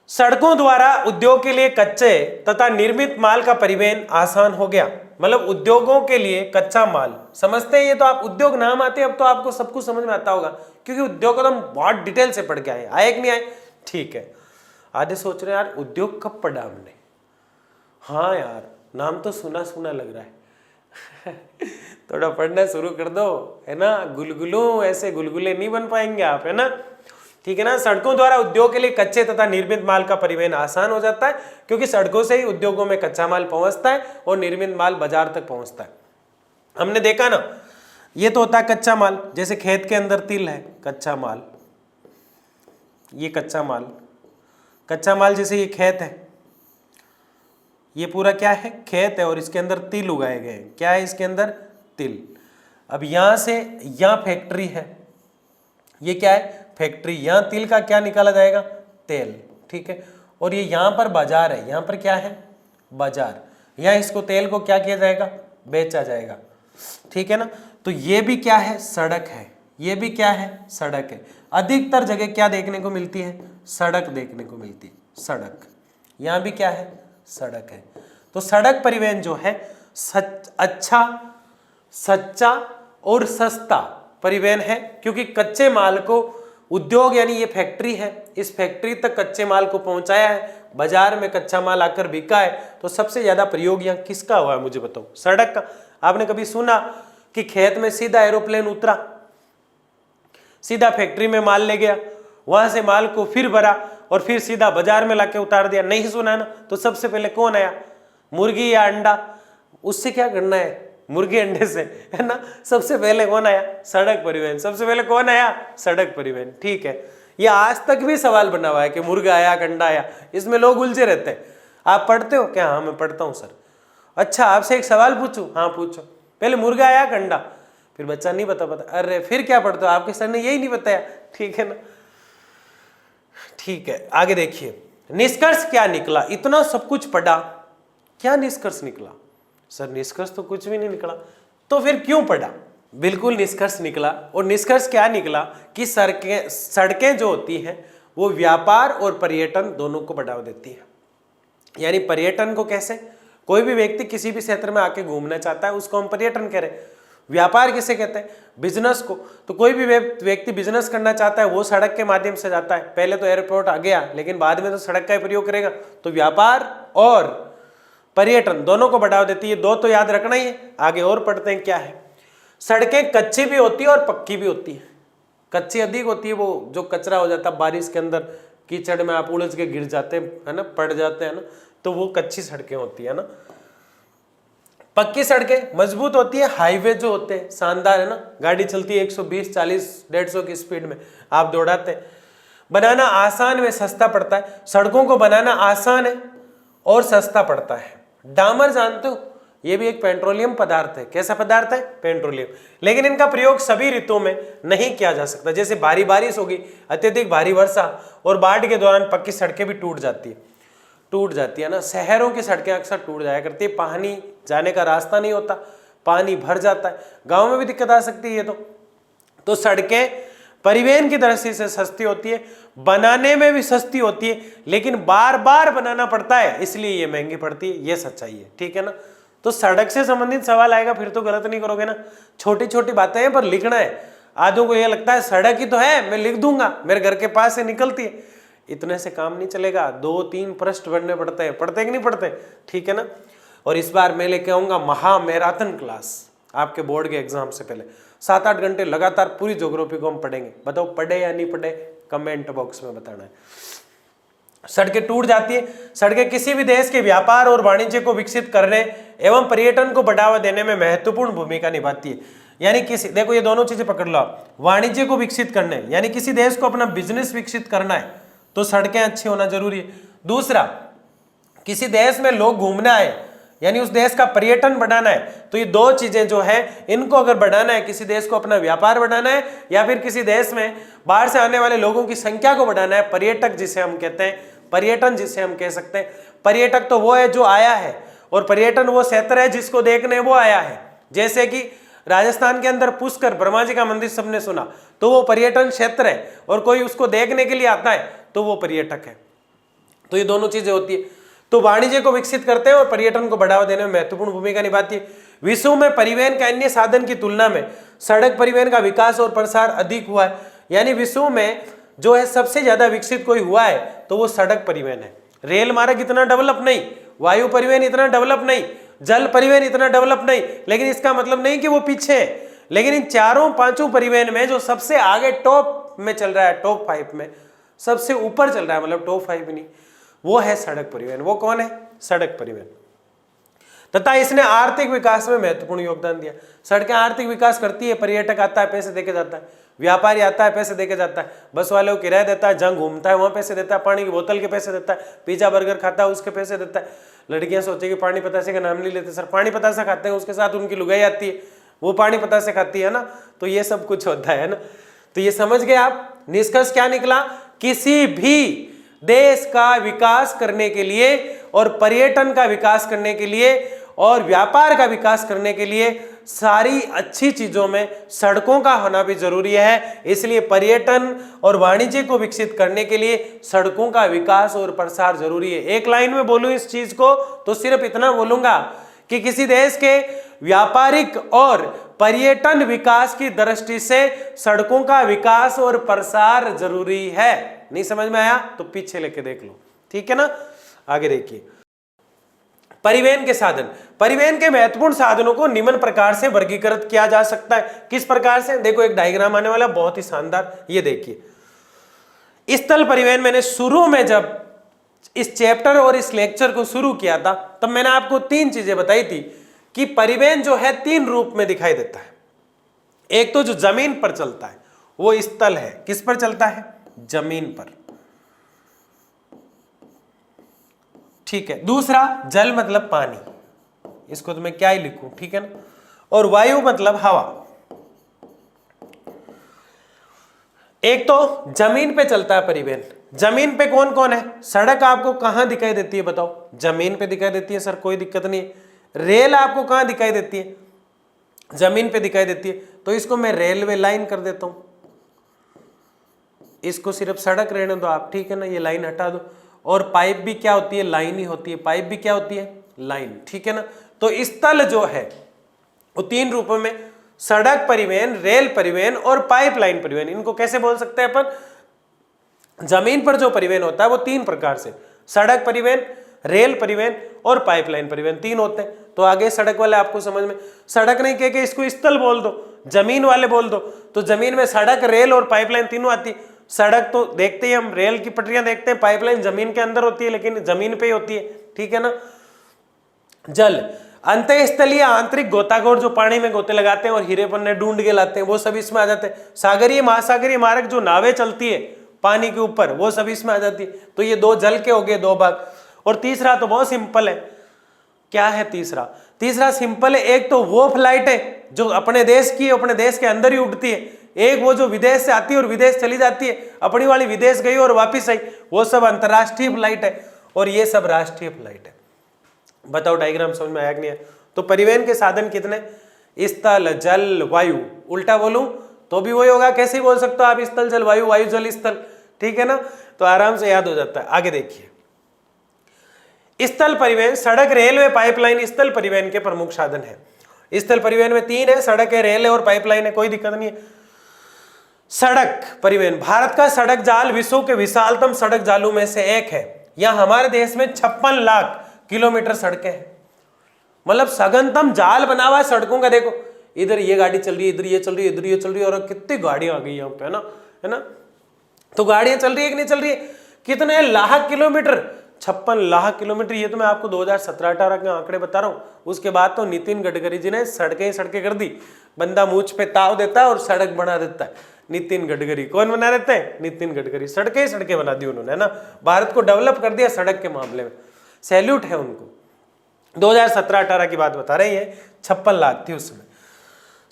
सड़कों द्वारा उद्योग के लिए कच्चे तथा निर्मित माल का परिवहन आसान हो गया। मतलब उद्योगों के लिए कच्चा माल, समझते हैं ये तो आप, उद्योग नाम आते हैं अब तो आपको सब कुछ समझ में आता होगा, क्योंकि उद्योग को तो हम बहुत डिटेल से पढ़ के आए कि नहीं आए? ठीक है। आधे सोच रहे यार उद्योग कब पढ़ा हमने? हाँ यार, नाम तो सुना सुना लग रहा है थोड़ा पढ़ना शुरू कर दो, है ना। गुलगुलों ऐसे गुलगुले नहीं बन पाएंगे आप, है ना। ठीक है ना। सड़कों द्वारा उद्योग के लिए कच्चे तथा निर्मित माल का परिवहन आसान हो जाता है, क्योंकि सड़कों से ही उद्योगों में कच्चा माल पहुंचता है और निर्मित माल बाजार तक पहुंचता है। हमने देखा ना, ये तो होता है कच्चा माल, जैसे खेत के अंदर तिल है, कच्चा माल, ये कच्चा माल। कच्चा माल जैसे ये खेत है, ये पूरा क्या है? खेत है, और इसके अंदर तिल उगाए गए हैं। क्या है इसके अंदर? तिल। अब यहां से यहां फैक्ट्री है, ये क्या है? फैक्ट्री। यहां तिल का क्या निकाला जाएगा? तेल। ठीक है। और ये यहां पर बाजार है, यहां पर क्या है? बाजार। यहां इसको तेल को क्या किया जाएगा? बेचा जाएगा। ठीक है ना। तो ये भी क्या है? सड़क है। ये भी क्या है? सड़क है। अधिकतर जगह क्या देखने को मिलती है? सड़क देखने को मिलती है, सड़क। यहां भी क्या है? सड़क है। तो सड़क परिवहन जो है अच्छा, सच्चा और सस्ता परिवहन है, क्योंकि कच्चे माल को उद्योग यानी ये फैक्ट्री है, इस फैक्ट्री तक कच्चे माल को पहुंचाया है, बाजार में कच्चा माल आकर बिका है। तो सबसे ज्यादा प्रयोग यहाँ किसका हुआ है मुझे बताओ? सड़क का। आपने कभी सुना कि खेत में सीधा एरोप्लेन उतरा, सीधा फैक्ट्री में माल ले गया, वहां से माल को फिर भरा और फिर सीधा बाजार में लाके उतार दिया? नहीं सुना ना। तो सबसे पहले कौन आया? मुर्गी या अंडा? उससे क्या करना है? मुर्गी अंडे से, है ना। सबसे पहले कौन आया? सड़क परिवहन। सबसे पहले कौन आया? सड़क परिवहन। ठीक है। ये आज तक भी सवाल बना हुआ है कि मुर्गा आया, अंडा आया, इसमें लोग उलझे रहते हैं। आप पढ़ते हो क्या? हाँ मैं पढ़ता हूँ सर। अच्छा आपसे एक सवाल पूछूं? हाँ पूछो। पहले मुर्गा आया, अंडा? फिर बच्चा नहीं पता। अरे फिर क्या पढ़ते हो? आपके सर ने यही नहीं बताया। ठीक है ना। ठीक है, आगे देखिए, निष्कर्ष क्या निकला? इतना सब कुछ पढ़ा, क्या निष्कर्ष निकला? सर निष्कर्ष तो कुछ भी नहीं निकला। तो फिर क्यों पढ़ा? बिल्कुल निष्कर्ष निकला। और निष्कर्ष क्या निकला कि सड़कें जो होती हैं वो व्यापार और पर्यटन दोनों को बढ़ावा देती है। यानी पर्यटन को कैसे? कोई भी व्यक्ति किसी भी क्षेत्र में आके घूमना चाहता है, उसको हम पर्यटन कह रहे हैं। व्यापार किसे कहते हैं? बिजनेस को। तो कोई भी व्यक्ति बिजनेस करना चाहता है वो सड़क के माध्यम से जाता है। पहले तो एयरपोर्ट आ गया, लेकिन बाद में तो सड़क का ही प्रयोग करेगा। तो व्यापार और पर्यटन दोनों को बढ़ावा देती है। दो तो याद रखना ही है। आगे और पढ़ते हैं क्या है। सड़कें कच्ची भी होती है और पक्की भी होती है। कच्ची अधिक होती है, वो जो कचरा हो जाता है बारिश के अंदर, कीचड़ में आप उलझ के गिर जाते हैं, है ना, पड़ जाते हैं ना, तो वो कच्ची सड़कें होती है ना। पक्की सड़कें मजबूत होती है। हाईवे जो होते हैं शानदार, है ना, गाड़ी चलती है 120, 40, 150 की स्पीड में, आप दौड़ाते हैं। बनाना आसान में सस्ता पड़ता है। सड़कों को बनाना आसान है और सस्ता पड़ता है। डामर जानते हो, ये भी एक पेट्रोलियम पदार्थ है। कैसा पदार्थ है? पेट्रोलियम। लेकिन इनका प्रयोग सभी ऋतुओं में नहीं किया जा सकता। जैसे भारी बारिश होगी, अत्यधिक भारी वर्षा और बाढ़ के दौरान पक्की सड़कें भी टूट जाती है ना। शहरों की सड़कें अक्सर टूट जाया करती है, पानी जाने का रास्ता नहीं होता, पानी भर जाता है। गांव में भी दिक्कत आ सकती है ये तो सड़कें परिवहन की दृष्टि से सस्ती होती है, बनाने में भी सस्ती होती है, लेकिन बार बार बनाना पड़ता है, इसलिए ये महंगी पड़ती है। ये सच्चाई है। ठीक है ना। तो सड़क से संबंधित सवाल आएगा, फिर तो गलत नहीं करोगे ना। छोटी छोटी बातें हैं पर लिखना है। आधों को ये लगता है सड़क ही तो है, मैं लिख दूंगा, मेरे घर के पास से निकलती है। इतने से काम नहीं चलेगा। 2-3 पृष्ठ पढ़ने पड़ते हैं। पढ़ते कि नहीं पढ़ते? ठीक है ना। और इस बार मैं लेके आऊंगा महा मैराथन क्लास आपके बोर्ड के एग्जाम से पहले। 7-8 घंटे लगातार पूरी ज्योग्राफी को हम पढ़ेंगे। बताओ पढ़े या नहीं पढ़े? कमेंट बॉक्स में बताना है। सड़कें टूट जाती है। सड़कें किसी भी देश के व्यापार और वाणिज्य को विकसित करने एवं पर्यटन को बढ़ावा देने में महत्वपूर्ण भूमिका निभाती है। यानी किसी, देखो ये दोनों चीजें पकड़ लो आप। वाणिज्य को विकसित करने यानी किसी देश को अपना बिजनेस विकसित करना है तो सड़कें अच्छी होना जरूरी है। दूसरा, किसी देश में लोग घूमने आए यानी उस देश का पर्यटन बढ़ाना है, तो ये दो चीजें जो है इनको अगर बढ़ाना है, किसी देश को अपना व्यापार बढ़ाना है या फिर किसी देश में बाहर से आने वाले लोगों की संख्या को बढ़ाना है, पर्यटक जिसे हम कहते हैं, पर्यटन जिसे हम कह सकते हैं। पर्यटक तो वो है जो आया है, और पर्यटन वो क्षेत्र है जिसको देखने वो आया है। जैसे कि राजस्थान के अंदर पुष्कर ब्रह्मा जी का मंदिर सबने सुना, तो वो पर्यटन क्षेत्र है, और कोई उसको देखने के लिए आता है तो वो पर्यटक है। तो ये दोनों चीजें होती है। तो वाणिज्य को विकसित करते हैं और पर्यटन को बढ़ावा देने में महत्वपूर्ण भूमिका निभाती है। विश्व में परिवहन के अन्य साधन की तुलना में सड़क परिवहन का विकास और प्रसार अधिक हुआ है। यानी विश्व में जो है सबसे ज्यादा विकसित कोई हुआ है तो वो सड़क परिवहन है। रेल मार्ग इतना डेवलप नहीं, वायु परिवहन इतना डेवलप नहीं, जल परिवहन इतना डेवलप नहीं, लेकिन इसका मतलब नहीं कि वो पीछे है। लेकिन इन चारों पांचों परिवहन में जो सबसे आगे टॉप में चल रहा है, टॉप 5 में सबसे ऊपर चल रहा है, मतलब टॉप 5 नहीं, वो है सड़क परिवहन। वो कौन है? सड़क परिवहन। तथा इसने आर्थिक विकास में महत्वपूर्ण योगदान दिया। सड़कें आर्थिक विकास करती है, पर्यटक आता है पैसे देके जाता है, व्यापारी आता है पैसे देके जाता है, बस वाले को किराया देता है, जहाँ घूमता है वहां पैसे देता है, पानी की बोतल के पैसे देता है, पिज्जा बर्गर खाता है उसके पैसे देता है। लड़कियां सोचेगी पानी पतासे का नाम नहीं लेते सर, पानी पतासा खाते हैं, उसके साथ उनकी लुगाई आती है, वो पानी पतासे खाती है ना, तो ये सब कुछ होता है ना। तो ये समझ गए आप। निष्कर्ष क्या निकला? किसी भी देश का विकास करने के लिए और पर्यटन का विकास करने के लिए और व्यापार का विकास करने के लिए सारी अच्छी चीजों में सड़कों का होना भी जरूरी है। इसलिए पर्यटन और वाणिज्य को विकसित करने के लिए सड़कों का विकास और प्रसार जरूरी है। एक लाइन में बोलूं इस चीज को तो सिर्फ इतना बोलूंगा कि किसी देश के व्यापारिक और पर्यटन विकास की दृष्टि से सड़कों का विकास और प्रसार जरूरी है। नहीं समझ में आया तो पीछे लेके देख लो, ठीक है ना। आगे देखिए, परिवहन के साधन। परिवहन के महत्वपूर्ण साधनों को निम्न प्रकार से वर्गीकृत किया जा सकता है। किस प्रकार से? देखो एक डायग्राम आने वाला बहुत ही शानदार, ये देखिए। स्थल परिवहन मैंने शुरू में जब इस चैप्टर और इस लेक्चर को शुरू किया था तब मैंने आपको 3 चीजें बताई थी कि परिवहन जो है 3 रूप में दिखाई देता है। एक तो जो जमीन पर चलता है वो स्थल है। किस पर चलता है? जमीन पर, ठीक है। दूसरा जल मतलब पानी, इसको तो मैं क्या ही लिखूं, ठीक है ना। और वायु मतलब हवा। एक तो जमीन पे चलता है परिवहन। जमीन पे कौन कौन है? सड़क आपको कहां दिखाई देती है बताओ? जमीन पे दिखाई देती है सर, कोई दिक्कत नहीं है। रेल आपको कहां दिखाई देती है? जमीन पे दिखाई देती है, तो इसको मैं रेलवे लाइन कर देता हूं, इसको सिर्फ सड़क रहने दो आप, ठीक है ना, ये लाइन हटा दो। और पाइप भी क्या होती है? लाइन ही होती है। पाइप भी क्या होती है? लाइन, ठीक है ना। तो स्थल जो है वो 3 रूपों में, सड़क परिवहन, रेल परिवहन और पाइपलाइन परिवहन। इनको कैसे बोल सकते हैं अपन? जमीन पर जो परिवहन होता है वो 3 प्रकार से, सड़क परिवहन, रेल परिवहन और पाइपलाइन परिवहन, 3 होते हैं। तो आगे सड़क वाले आपको समझ में, सड़क नहीं कह के इसको स्थल बोल दो, जमीन वाले बोल दो, तो जमीन में सड़क, रेल और पाइपलाइन तीनों आती। सड़क तो देखते ही हम, रेल की पटरियां देखते हैं, पाइपलाइन जमीन के अंदर होती है लेकिन जमीन पे ही होती है, ठीक है ना। जल, अंतःस्थलीय आंतरिक गोताखोर जो पानी में गोते लगाते हैं और हीरे पन्ने ढूंढ के लाते हैं, वो सब इसमें आ जाते हैं। सागरीय महासागरीय मार्ग जो नावें चलती है पानी के ऊपर, वो सब इसमें आ जाती है। तो ये 2 जल के हो गए 2 भाग। और तीसरा तो बहुत सिंपल है। क्या है तीसरा? तीसरा सिंपल है। एक तो वो फ्लाइट है जो अपने देश की, अपने देश के अंदर ही उड़ती है। एक वो जो विदेश से आती है और विदेश चली जाती है, अपनी वाली विदेश गई और वापस आई, वो सब अंतरराष्ट्रीय फ्लाइट है। और ये सब राष्ट्रीय फ्लाइट है। बताओ डायग्राम समझ में आया कि नहीं? तो परिवहन के साधन कितने? स्थल, जल, वायु। उल्टा बोलूं तो भी वही होगा। कैसे बोल सकते हो आप? स्थल, जल, वायु, वायु, जल, स्थल, ठीक है ना। तो आराम से याद हो जाता है। आगे देखिए, स्थल परिवहन, सड़क, रेलवे, पाइपलाइन स्थल परिवहन के प्रमुख साधन है। स्थल परिवहन में 3 है, सड़क है, रेल है और पाइपलाइन है, कोई दिक्कत नहीं है। सड़क परिवहन, भारत का सड़क जाल विश्व के विशालतम सड़क जालों में से एक है। यहाँ हमारे देश में 56 लाख किलोमीटर सड़कें हैं, मतलब सघनतम जाल बना हुआ है सड़कों का। देखो इधर ये गाड़ी चल रही है, इधर ये चल रही है, इधर ये चल रही है, और कितनी गाड़ियां आ गई यहाँ पे, है ना। तो गाड़ियां चल रही है कि नहीं चल रही है? कितने लाख किलोमीटर? 56 लाख किलोमीटर। ये तो मैं आपको 2017-18 के आंकड़े बता रहा हूँ। उसके बाद तो नितिन गडकरी जी ने सड़कें कर दी। बंदा मूंछ पे ताव देता है और सड़क बना देता है। नितिन गडकरी कौन बना देते हैं? नितिन गडकरी। सड़कें बना दी उन्होंने, है ना। भारत को डेवलप कर दिया सड़क के मामले में, सैल्यूट है उनको। 2017-18 की बात बता रहे हैं, 56 लाख थी उस समय।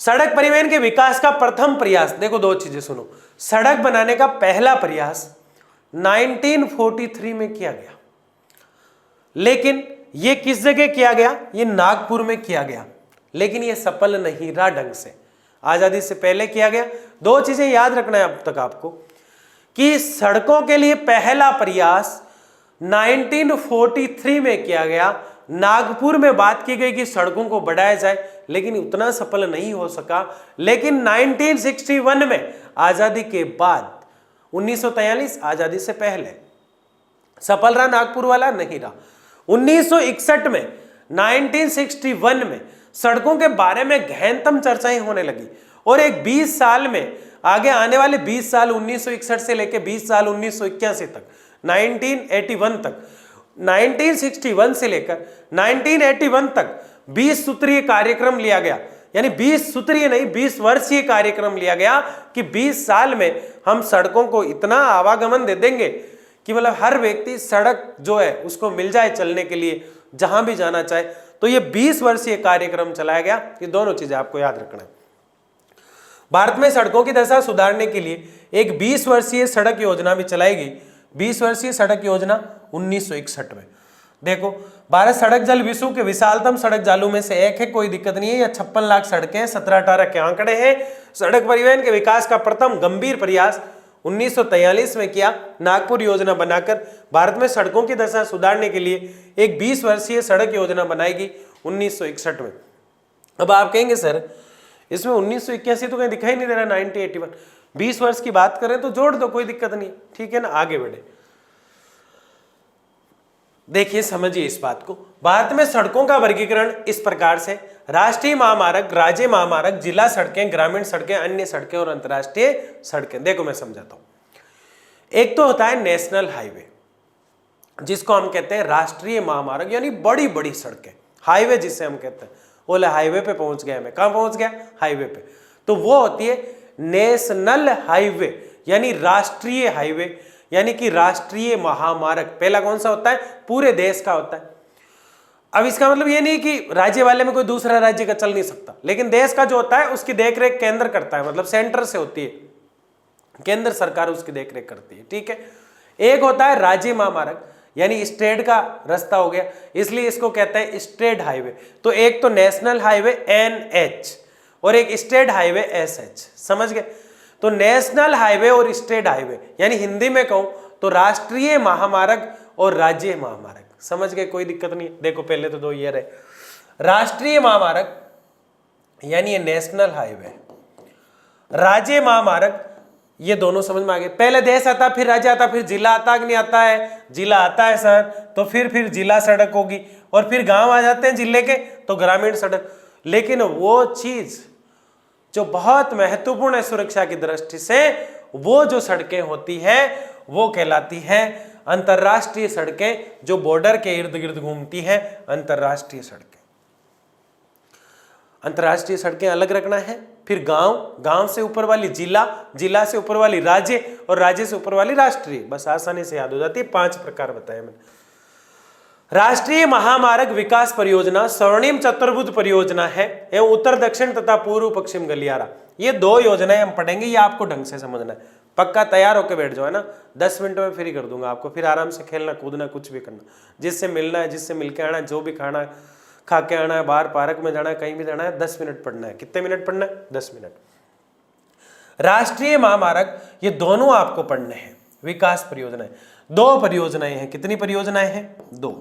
सड़क परिवहन के विकास का प्रथम प्रयास, देखो 2 चीजें सुनो। सड़क बनाने का पहला प्रयास 1943 में किया गया, लेकिन ये किस जगह किया गया? ये नागपुर में किया गया, लेकिन ये सफल नहीं रहा ढंग से। आजादी से पहले किया गया। दो चीजें याद रखना है अब तक आपको कि सड़कों के लिए पहला प्रयास 1943 में किया गया। नागपुर में बात की गई कि सड़कों को बढ़ाया जाए, लेकिन उतना सफल नहीं हो सका। लेकिन 1961 में आजादी के बाद, 1943 आजादी से पहले सफल रहा नागपुर वाला? नहीं रहा। 1961 में, 1961 में सड़कों के बारे में गहनतम चर्चाएं होने लगी और एक 20 साल में, आगे आने वाले 20 साल 1961 से लेकर 20 साल 1981 तक, 1981 तक, 1961 से लेकर 1981 तक 20 सूत्रीय कार्यक्रम लिया गया। यानी 20 सूत्रीय नहीं, 20 वर्षीय कार्यक्रम लिया गया कि 20 साल में हम सड़कों को इतना आवागमन दे देंगे कि मतलब हर व्यक्ति सड़क जो है उसको मिल जाए चलने के लिए, जहां भी जाना चाहे। तो ये 20 वर्षीय कार्यक्रम चलाया गया। ये दोनों चीजें आपको याद रखना है। भारत में सड़कों की दशा सुधारने के लिए एक 20 वर्षीय सड़क योजना भी चलाई गई। 20 वर्षीय सड़क योजना 1961 में। देखो, भारत सड़क जल विश्व के विशालतम सड़क जालों में से एक है, कोई दिक्कत नहीं है। यह 56 लाख सड़कें 17-18 के आंकड़े हैं। सड़क परिवहन के विकास का प्रथम गंभीर प्रयास 1943 में किया। नागपुर योजना बनाकर भारत में सड़कों की दशा सुधारने के लिए एक 20 वर्षीय सड़क योजना बनाई गई 1961 में। अब आप कहेंगे सर इसमें 1981 तो कहीं दिखाई नहीं दे रहा, 1981। 20 वर्ष की बात करें तो जोड़ दो, कोई दिक्कत नहीं, ठीक है ना। आगे बढ़े, देखिए समझिए इस बात को। भारत में सड़कों का वर्गीकरण इस प्रकार से: राष्ट्रीय महामार्ग, राज्य महामार्ग, जिला सड़कें, ग्रामीण सड़कें, अन्य सड़कें और अंतर्राष्ट्रीय सड़कें। देखो मैं समझाता हूं। एक तो होता है नेशनल हाईवे, जिसको हम कहते हैं राष्ट्रीय महामार्ग, यानी बड़ी बड़ी सड़कें, हाईवे जिसे हम कहते हैं। बोले हाईवे पे पहुंच गया मैं, कहां पहुंच गया? हाईवे पे। तो वो होती है नेशनल हाईवे, यानी राष्ट्रीय हाईवे, यानी कि राष्ट्रीय महामार्ग। पहला कौन सा होता है? पूरे देश का होता है। अब इसका मतलब ये नहीं कि राज्य वाले में कोई दूसरा राज्य का चल नहीं सकता, लेकिन देश का जो होता है उसकी देखरेख केंद्र करता है, मतलब सेंटर से होती है, केंद्र सरकार उसकी देखरेख करती है, ठीक है। एक होता है राज्य महामार्ग, यानी स्टेट का रास्ता हो गया, इसलिए इसको कहते हैं स्टेट हाईवे। तो एक तो नेशनल हाईवे NH और एक स्टेट हाईवे SH, समझ गए। तो नेशनल हाईवे और स्टेट हाईवे, यानी हिंदी में कहूं तो राष्ट्रीय महामार्ग और राज्य महामार्ग, समझ गए, कोई दिक्कत नहीं है। देखो पहले तो दो ये रहे, राष्ट्रीय महामार्ग यानी ये नेशनल हाईवे, राज्य महामार्ग ये दोनों समझ में आ गए। पहले देश आता, फिर राज्य आता, फिर जिला आता कि नहीं आता है? जिला आता है सर, तो फिर जिला सड़क होगी, और फिर गांव आ जाते हैं जिले के तो ग्रामीण सड़क। लेकिन वो चीज जो बहुत महत्वपूर्ण है सुरक्षा की दृष्टि से, वो जो सड़कें होती हैं वो कहलाती हैं अंतरराष्ट्रीय सड़कें, जो बॉर्डर के इर्द गिर्द घूमती हैं, अंतरराष्ट्रीय सड़कें। अंतरराष्ट्रीय सड़कें अलग रखना है। फिर गांव, गांव से ऊपर वाली जिला, जिला से ऊपर वाली राज्य, और राज्य से ऊपर वाली राष्ट्रीय। बस आसानी से याद हो जाती है। 5 प्रकार बताए मैंने। राष्ट्रीय महामार्ग विकास परियोजना स्वर्णिम चतुर्भुज परियोजना है एवं उत्तर दक्षिण तथा पूर्व पश्चिम गलियारा। ये 2 योजनाएं हम पढ़ेंगे, ये आपको ढंग से समझना है। पक्का तैयार होकर बैठ जाओ, है ना। 10 मिनट में फ्री कर दूंगा आपको, फिर आराम से खेलना कूदना कुछ भी करना, जिससे मिलना है, जिससे मिलके आना है, जो भी खाना है खा के आना है, बाहर पार्क में जाना है, कहीं भी जाना है, 10 मिनट पढ़ना है। कितने मिनट पढ़ना है? 10 मिनट। राष्ट्रीय महामार्ग ये दोनों आपको पढ़ने हैं। विकास परियोजनाएं 2 परियोजनाएं हैं। कितनी परियोजनाएं हैं? 2।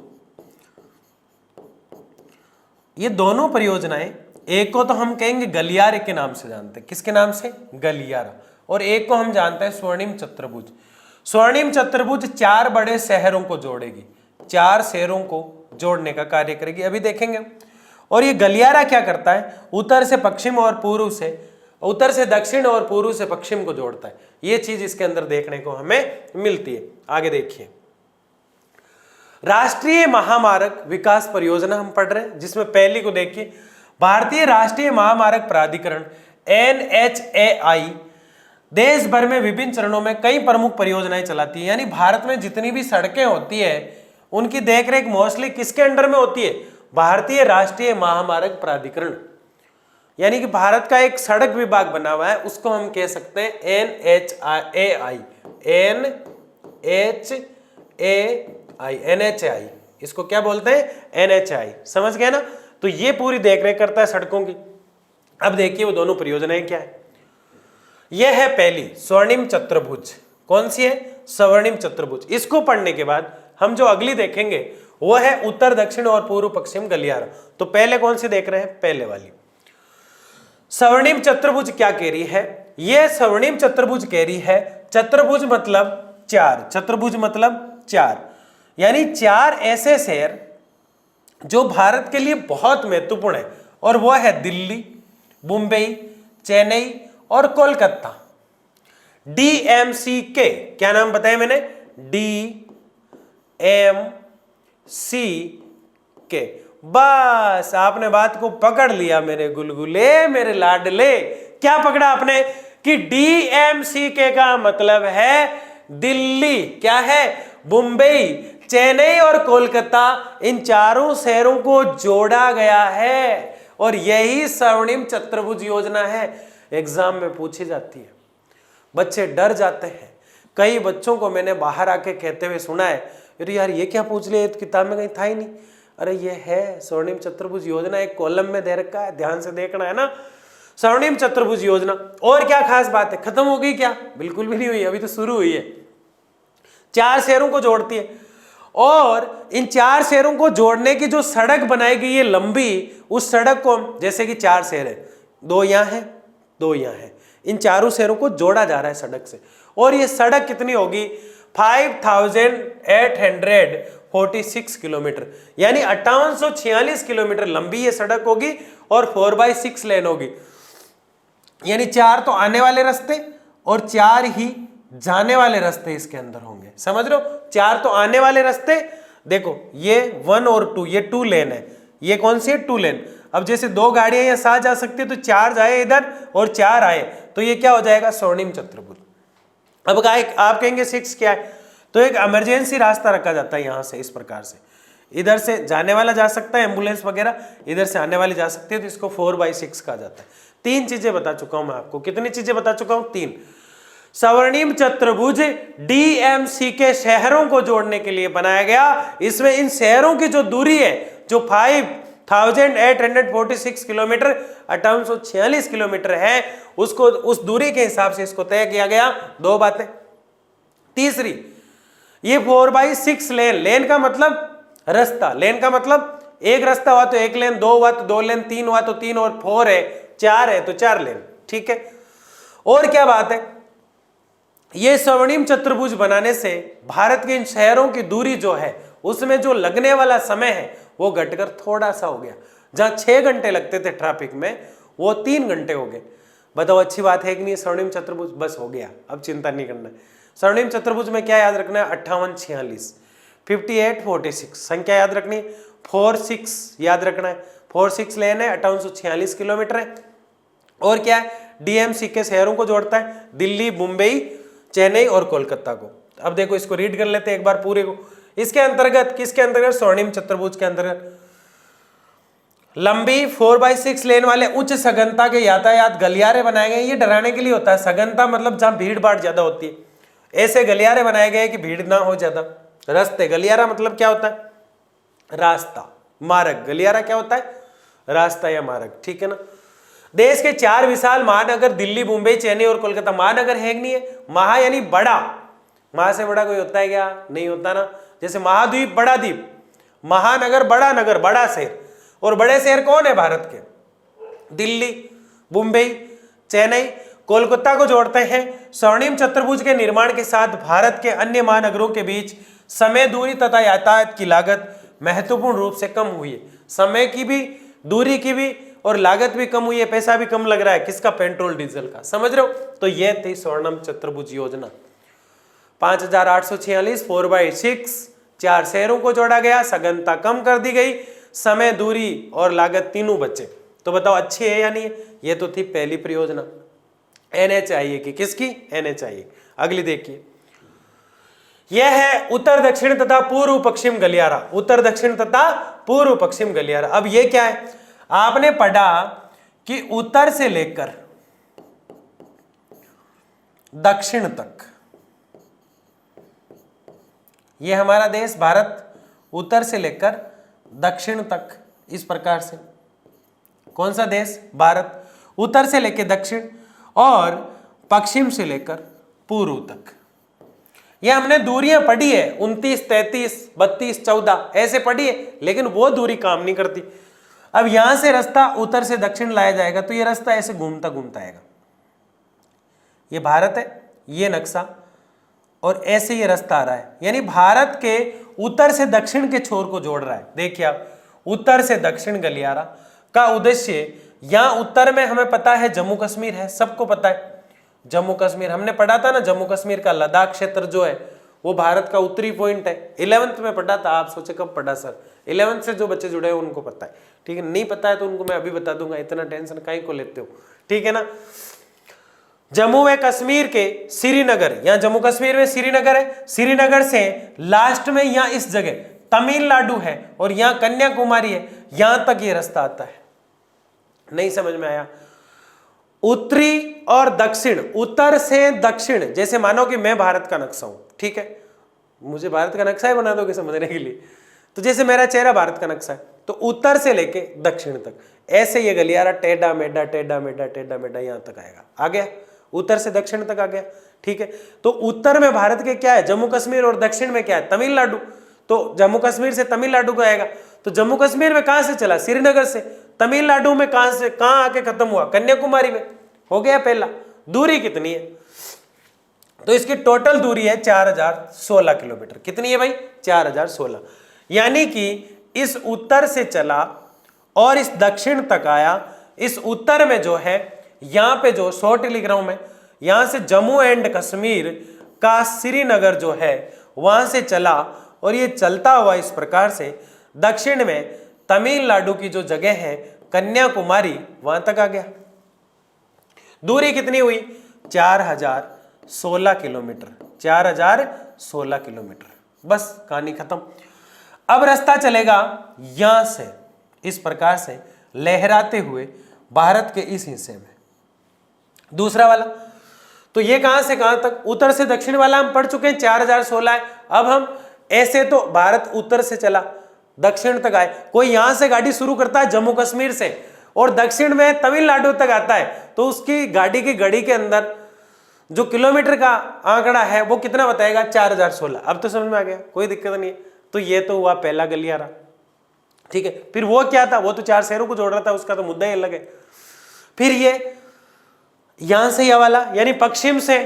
ये दोनों परियोजनाएं, एक को तो हम कहेंगे गलियारे के नाम से जानते हैं। किसके नाम से? गलियारा। और एक को हम जानते हैं स्वर्णिम चतुर्भुज। स्वर्णिम चतुर्भुज 4 बड़े शहरों को जोड़ेगी, 4 शहरों को जोड़ने का कार्य करेगी, अभी देखेंगे। और ये गलियारा क्या करता है? उत्तर से पश्चिम और पूर्व से, उत्तर से दक्षिण और पूर्व से पश्चिम को जोड़ता है। ये चीज इसके अंदर देखने को हमें मिलती है। आगे देखिए, राष्ट्रीय महामार्ग विकास परियोजना हम पढ़ रहे हैं, जिसमें पहली को देखिए, भारतीय राष्ट्रीय महामार्ग प्राधिकरण NHAI देश भर में विभिन्न चरणों में कई प्रमुख परियोजनाएं चलाती है। यानी भारत में जितनी भी सड़कें होती है उनकी देखरेख मोस्टली किसके अंडर में होती है? भारतीय राष्ट्रीय महामार्ग प्राधिकरण। यानी कि भारत का एक सड़क विभाग बना हुआ है, उसको हम कह सकते हैं NHAI, NHAI, NHAI, इसको क्या बोलते हैं? NHAI। समझ गए ना? तो ये पूरी देखरेख करता है सड़कों की। अब देखिए वो दोनों परियोजनाएं क्या है। यह है पहली स्वर्णिम चतुर्भुज। कौन सी है? स्वर्णिम चतुर्भुज। इसको पढ़ने के बाद हम जो अगली देखेंगे वो है उत्तर दक्षिण और पूर्व पश्चिम गलियारा। तो पहले कौन सी देख रहे हैं? पहले वाली। स्वर्णिम चतुर्भुज क्या कह रही है? यह स्वर्णिम चतुर्भुज कह रही है, चतुर्भुज मतलब चार, चतुर्भुज मतलब चार, यानी चार ऐसे शहर जो भारत के लिए बहुत महत्वपूर्ण है, और वह है दिल्ली, मुंबई, चेन्नई और कोलकाता। DMCK, क्या नाम बताया मैंने? DMCK। बस आपने बात को पकड़ लिया मेरे गुलगुले, मेरे लाडले। क्या पकड़ा आपने? कि DMCK का मतलब है दिल्ली, क्या है? मुंबई, चेन्नई और कोलकाता, इन चारों शहरों को जोड़ा गया है, और यही स्वर्णिम चतुर्भुज योजना है। एग्जाम में पूछी जाती है, बच्चे डर जाते हैं। कई बच्चों को मैंने बाहर आके कहते हुए सुना है, अरे यार ये क्या पूछ लिया, तो किताब में कहीं था ही नहीं। अरे ये है स्वर्णिम चतुर्भुज योजना, एक कॉलम में दे रखा है, ध्यान से देखना है ना। स्वर्णिम चतुर्भुज योजना। और क्या खास बात है? खत्म हो गई क्या? बिल्कुल भी नहीं हुई, अभी तो शुरू हुई है। चार शहरों को जोड़ती है, और इन चार शहरों को जोड़ने की जो सड़क बनाई गई है लंबी, उस सड़क को, जैसे कि चार शहर है, दो यहाँ है, दो यहाँ है, इन चारों शहरों को जोड़ा जा रहा है सड़क से। और ये सड़क कितनी होगी? 5846 किलोमीटर, यानी 5846 किलोमीटर लंबी ये सड़क होगी, और 4/6 लेन होगी, यानी चार तो आने वाले रास्ते और चार ही जाने वाले रास्ते इसके अंदर होंगे। समझ रहे हो? चार तो आने वाले रास्ते, देखो ये 1 और 2, ये 2 लेन है, ये कौन सी है? 2 लेन। अब जैसे दो गाड़ियां यहाँ साथ जा सकती है, तो चार जाए इधर और चार आए, तो ये क्या हो जाएगा? स्वर्णिम चतुर्भुज। अब आप कहेंगे 6 क्या है? तो एक इमरजेंसी रास्ता रखा जाता है यहाँ से, इस प्रकार से, इधर से जाने वाला जा सकता है, एम्बुलेंस वगैरह, इधर से आने वाली जा सकती है, तो इसको 4/6 कहा जाता है। 3 चीजें बता चुका हूं मैं आपको। कितनी चीजें बता चुका हूं? 3। स्वर्णिम चतुर्भुज DMC के शहरों को जोड़ने के लिए बनाया गया। इसमें इन शहरों की जो दूरी है, जो 5846 किलोमीटर, 5846 किलोमीटर है, उसको, उस दूरी के हिसाब से इसको तय किया गया। 2 बातें। तीसरी, ये 4/6 लेन, लेन का मतलब रास्ता, लेन का मतलब एक रास्ता हुआ तो एक लेन, 2 हुआ तो 2 लेन, 3 हुआ तो 3, और 4 है, 4 है तो 4 लेन। ठीक है। और क्या बात है? ये स्वर्णिम चतुर्भुज बनाने से भारत के इन शहरों की दूरी जो है, उसमें जो लगने वाला समय है वो घटकर थोड़ा सा हो गया। जहां 6 घंटे लगते थे ट्रैफिक में, वो 3 घंटे हो गए। बताओ अच्छी बात है कि नहीं? स्वर्णिम चतुर्भुज बस हो गया, अब चिंता नहीं करना है। स्वर्णिम चतुर्भुज में क्या याद रखना है? 5846, 5846 संख्या याद रखनी है। 46 याद रखना है, 46 लेन है, 5846 किलोमीटर है। और क्या है? DMC के शहरों को जोड़ता है, दिल्ली, मुंबई, चेन्नई और कोलकाता को। अब देखो इसको रीड कर लेते हैं एक बार पूरे को। इसके अंतर्गत, किसके अंतर्गत? स्वर्णिम चतुर्भुज के अंतर्गत लंबी 4/6 लेन वाले उच्च सघनता के यातायात गलियारे बनाए गए। ये डराने के लिए होता है। सघनता मतलब जहां भीड़ भाड़ ज्यादा होती है, ऐसे गलियारे बनाए गए कि भीड़ ना हो ज्यादा। रास्ते, गलियारा मतलब क्या होता है? रास्ता, मार्ग। गलियारा क्या होता है? रास्ता या मार्ग। ठीक है ना। देश के 4 विशाल महानगर दिल्ली, मुंबई, चेन्नई और कोलकाता। महानगर है कि नहीं है? महा यानी बड़ा। महा से बड़ा कोई होता है क्या? नहीं होता ना। जैसे महाद्वीप, बड़ा द्वीप। महानगर, बड़ा नगर, बड़ा शहर। और बड़े शहर कौन है भारत के? दिल्ली, मुंबई, चेन्नई, कोलकाता को जोड़ते हैं। स्वर्णिम चतुर्भुज के निर्माण के साथ भारत के अन्य महानगरों के बीच समय, दूरी तथा यातायात की लागत महत्वपूर्ण रूप से कम हुई है। समय की भी, दूरी की भी, और लागत भी कम हुई है, पैसा भी कम लग रहा है। किसका? पेट्रोल डीजल का। समझ रहे हो? तो यह थी स्वर्णिम चतुर्भुज योजना। 5846, 4/6, 4 शहरों को जोड़ा गया, सघनता कम कर दी गई, समय, दूरी और लागत तीनों बचे। तो बताओ अच्छी है या नहीं है? ये तो थी पहली परियोजना NHAI की। किसकी? NHAI। अगली देखिए, यह है उत्तर दक्षिण तथा पूर्व पश्चिम गलियारा। उत्तर दक्षिण तथा पूर्व पश्चिम गलियारा। अब ये क्या है? आपने पढ़ा कि उत्तर से लेकर दक्षिण तक ये हमारा देश भारत उत्तर से लेकर दक्षिण तक इस प्रकार से, कौन सा देश? भारत उत्तर से लेकर दक्षिण और पश्चिम से लेकर पूर्व तक। ये हमने दूरियां पढ़ी है, 29, 33, 32, 14 ऐसे पढ़ी है, लेकिन वो दूरी काम नहीं करती। अब यहां से रास्ता उत्तर से दक्षिण लाया जाएगा तो ये रास्ता ऐसे घूमता घूमता आएगा। ये भारत है, ये नक्शा, और ऐसे ये रास्ता आ रहा है, यानी भारत के उत्तर से दक्षिण के छोर को जोड़ रहा है। देखिए आप, उत्तर से दक्षिण गलियारा का उद्देश्य, यहां उत्तर में हमें पता है जम्मू कश्मीर है, सबको पता है जम्मू कश्मीर, हमने पढ़ा था ना, जम्मू कश्मीर का लद्दाख क्षेत्र जो है वो भारत का उत्तरी पॉइंट है। 11th में पढ़ा था। आप सोचे कब पढ़ा सर? 11th से जो बच्चे जुड़े हैं उनको पता है, ठीक है। नहीं पता है तो उनको मैं अभी बता दूंगा, इतना टेंशन काहे को लेते हो, ठीक है ना। जम्मू व कश्मीर के श्रीनगर, यहाँ जम्मू कश्मीर में श्रीनगर है, श्रीनगर से लास्ट में यहाँ इस जगह तमिलनाडु है और यहाँ कन्याकुमारी है, यहां तक ये रास्ता आता है। नहीं समझ में आया? उत्तरी और दक्षिण, उत्तर से दक्षिण, जैसे मानो कि मैं भारत का नक्शा हूं, ठीक है, मुझे भारत का नक्शा ही बना दोगे समझने के लिए, तो जैसे मेरा चेहरा भारत का नक्शा है, तो उत्तर से लेके दक्षिण तक ऐसे ये गलियारा टेढ़ा मेढ़ा टेढ़ा मेढ़ा टेढ़ा मेढ़ा यहां तक आएगा। आ गया, उत्तर से दक्षिण तक आ गया, ठीक है। तो उत्तर में भारत के क्या है? जम्मू कश्मीर, और दक्षिण में क्या है? तमिलनाडु। तो जम्मू कश्मीर से तमिलनाडु को आएगा, तो जम्मू कश्मीर में कहां से चला? श्रीनगर से। तमिलनाडु में कहां से कहां आके खत्म हुआ? कन्याकुमारी में। हो गया पहला। दूरी कितनी है? तो इसकी टोटल दूरी है 4016 किलोमीटर। कितनी है भाई? 4016। यानी कि इस उत्तर से चला और इस दक्षिण तक आया। इस उत्तर में जो है, यहां पे जो शॉर्ट टेलीग्राम है, यहां से जम्मू एंड कश्मीर का श्रीनगर जो है वहां से चला, और ये चलता हुआ इस प्रकार से दक्षिण में तमिलनाडु की जो जगह है कन्याकुमारी, वहां तक आ गया। दूरी कितनी हुई? 4016 किलोमीटर। 4016 किलोमीटर, बस कहानी खत्म। अब रास्ता चलेगा यहां से इस प्रकार से लहराते हुए भारत के इस हिस्से में। दूसरा वाला, तो ये कहां से कहां तक? उत्तर से दक्षिण वाला हम पढ़ चुके हैं, 4016 है। अब हम ऐसे, तो भारत उत्तर से चला दक्षिण तक आए, कोई यहां से गाड़ी शुरू करता है जम्मू कश्मीर से और दक्षिण में तमिलनाडु तक आता है, तो उसकी गाड़ी की घड़ी के अंदर जो किलोमीटर का आंकड़ा है वो कितना बताएगा? 4016। अब तो समझ में आ गया, कोई दिक्कत नहीं है। तो ये तो हुआ पहला गलियारा, ठीक है। फिर वो क्या था? वो तो 4 शहरों को जोड़ रहा था, उसका तो मुद्दा ही अलग है। फिर ये यहां से यह वाला, यानी पश्चिम से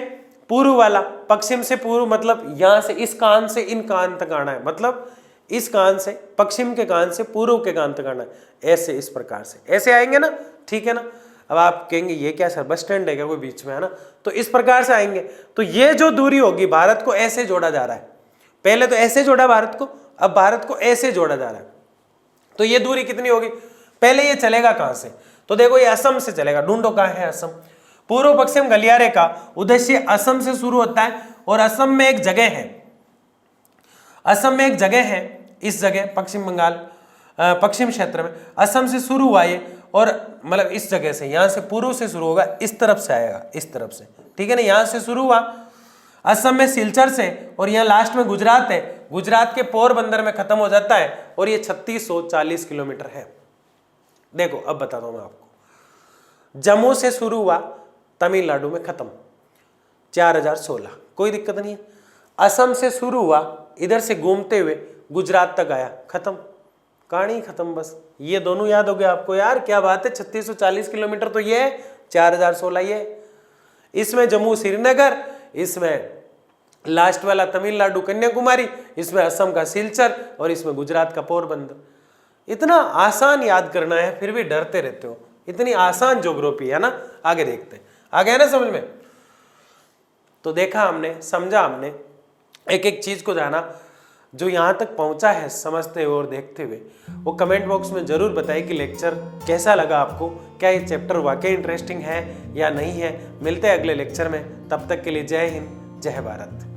पूर्व वाला, पश्चिम से पूर्व मतलब यहां से इस कान से इन कान तक आना है, मतलब इस कान से, पश्चिम के कान से पूर्व के कान तक आना है, ऐसे इस प्रकार से ऐसे आएंगे ना, ठीक है ना। अब आप कहेंगे ये क्या सर, बस स्टैंड है क्या कोई बीच में, है ना? तो इस प्रकार से आएंगे। तो ये जो दूरी होगी, भारत को ऐसे जोड़ा जा रहा है, पहले तो ऐसे जोड़ा भारत को, अब भारत को ऐसे जोड़ा जा रहा है। तो ये दूरी कितनी होगी? पहले ये चलेगा कहां से? तो देखो ये असम से चलेगा। ढूंढो कहां है असम। पूर्व पश्चिम गलियारे का उद्देश्य असम से शुरू होता है, और असम में एक जगह है, असम में एक जगह है, इस जगह पश्चिम बंगाल पश्चिम क्षेत्र में असम से शुरू हुआ ये, और मतलब इस जगह से, यहां से पूर्व से शुरू होगा, इस तरफ से आएगा, इस तरफ से, ठीक है ना। यहां से शुरू हुआ असम में सिलचर से, और यहाँ लास्ट में गुजरात है, गुजरात के पोरबंदर में खत्म हो जाता है, और ये 3640 किलोमीटर है। देखो अब बताता हूं मैं आपको। जम्मू से शुरू हुआ, तमिलनाडु में खत्म, 4016, कोई दिक्कत नहीं है। असम से शुरू हुआ, इधर से घूमते हुए गुजरात तक आया, खत्म, कहानी खत्म। बस ये दोनों याद हो गया आपको, यार क्या बात है। 3640 किलोमीटर तो ये है, 4016 ये। इसमें जम्मू श्रीनगर, इसमें लास्ट वाला तमिलनाडु कन्याकुमारी, इसमें असम का सिलचर, और इसमें गुजरात का पोरबंदर। इतना आसान याद करना है, फिर भी डरते रहते हो। इतनी आसान ज्योग्राफी है ना। आगे देखते हैं, आ गया ना समझ में? तो देखा हमने, समझा हमने, एक एक चीज को जाना। जो यहाँ तक पहुंचा है समझते हुए और देखते हुए, वो कमेंट बॉक्स में जरूर बताइए कि लेक्चर कैसा लगा आपको, क्या ये चैप्टर वाकई इंटरेस्टिंग है या नहीं है। मिलते हैं अगले लेक्चर में, तब तक के लिए जय हिंद, जय भारत।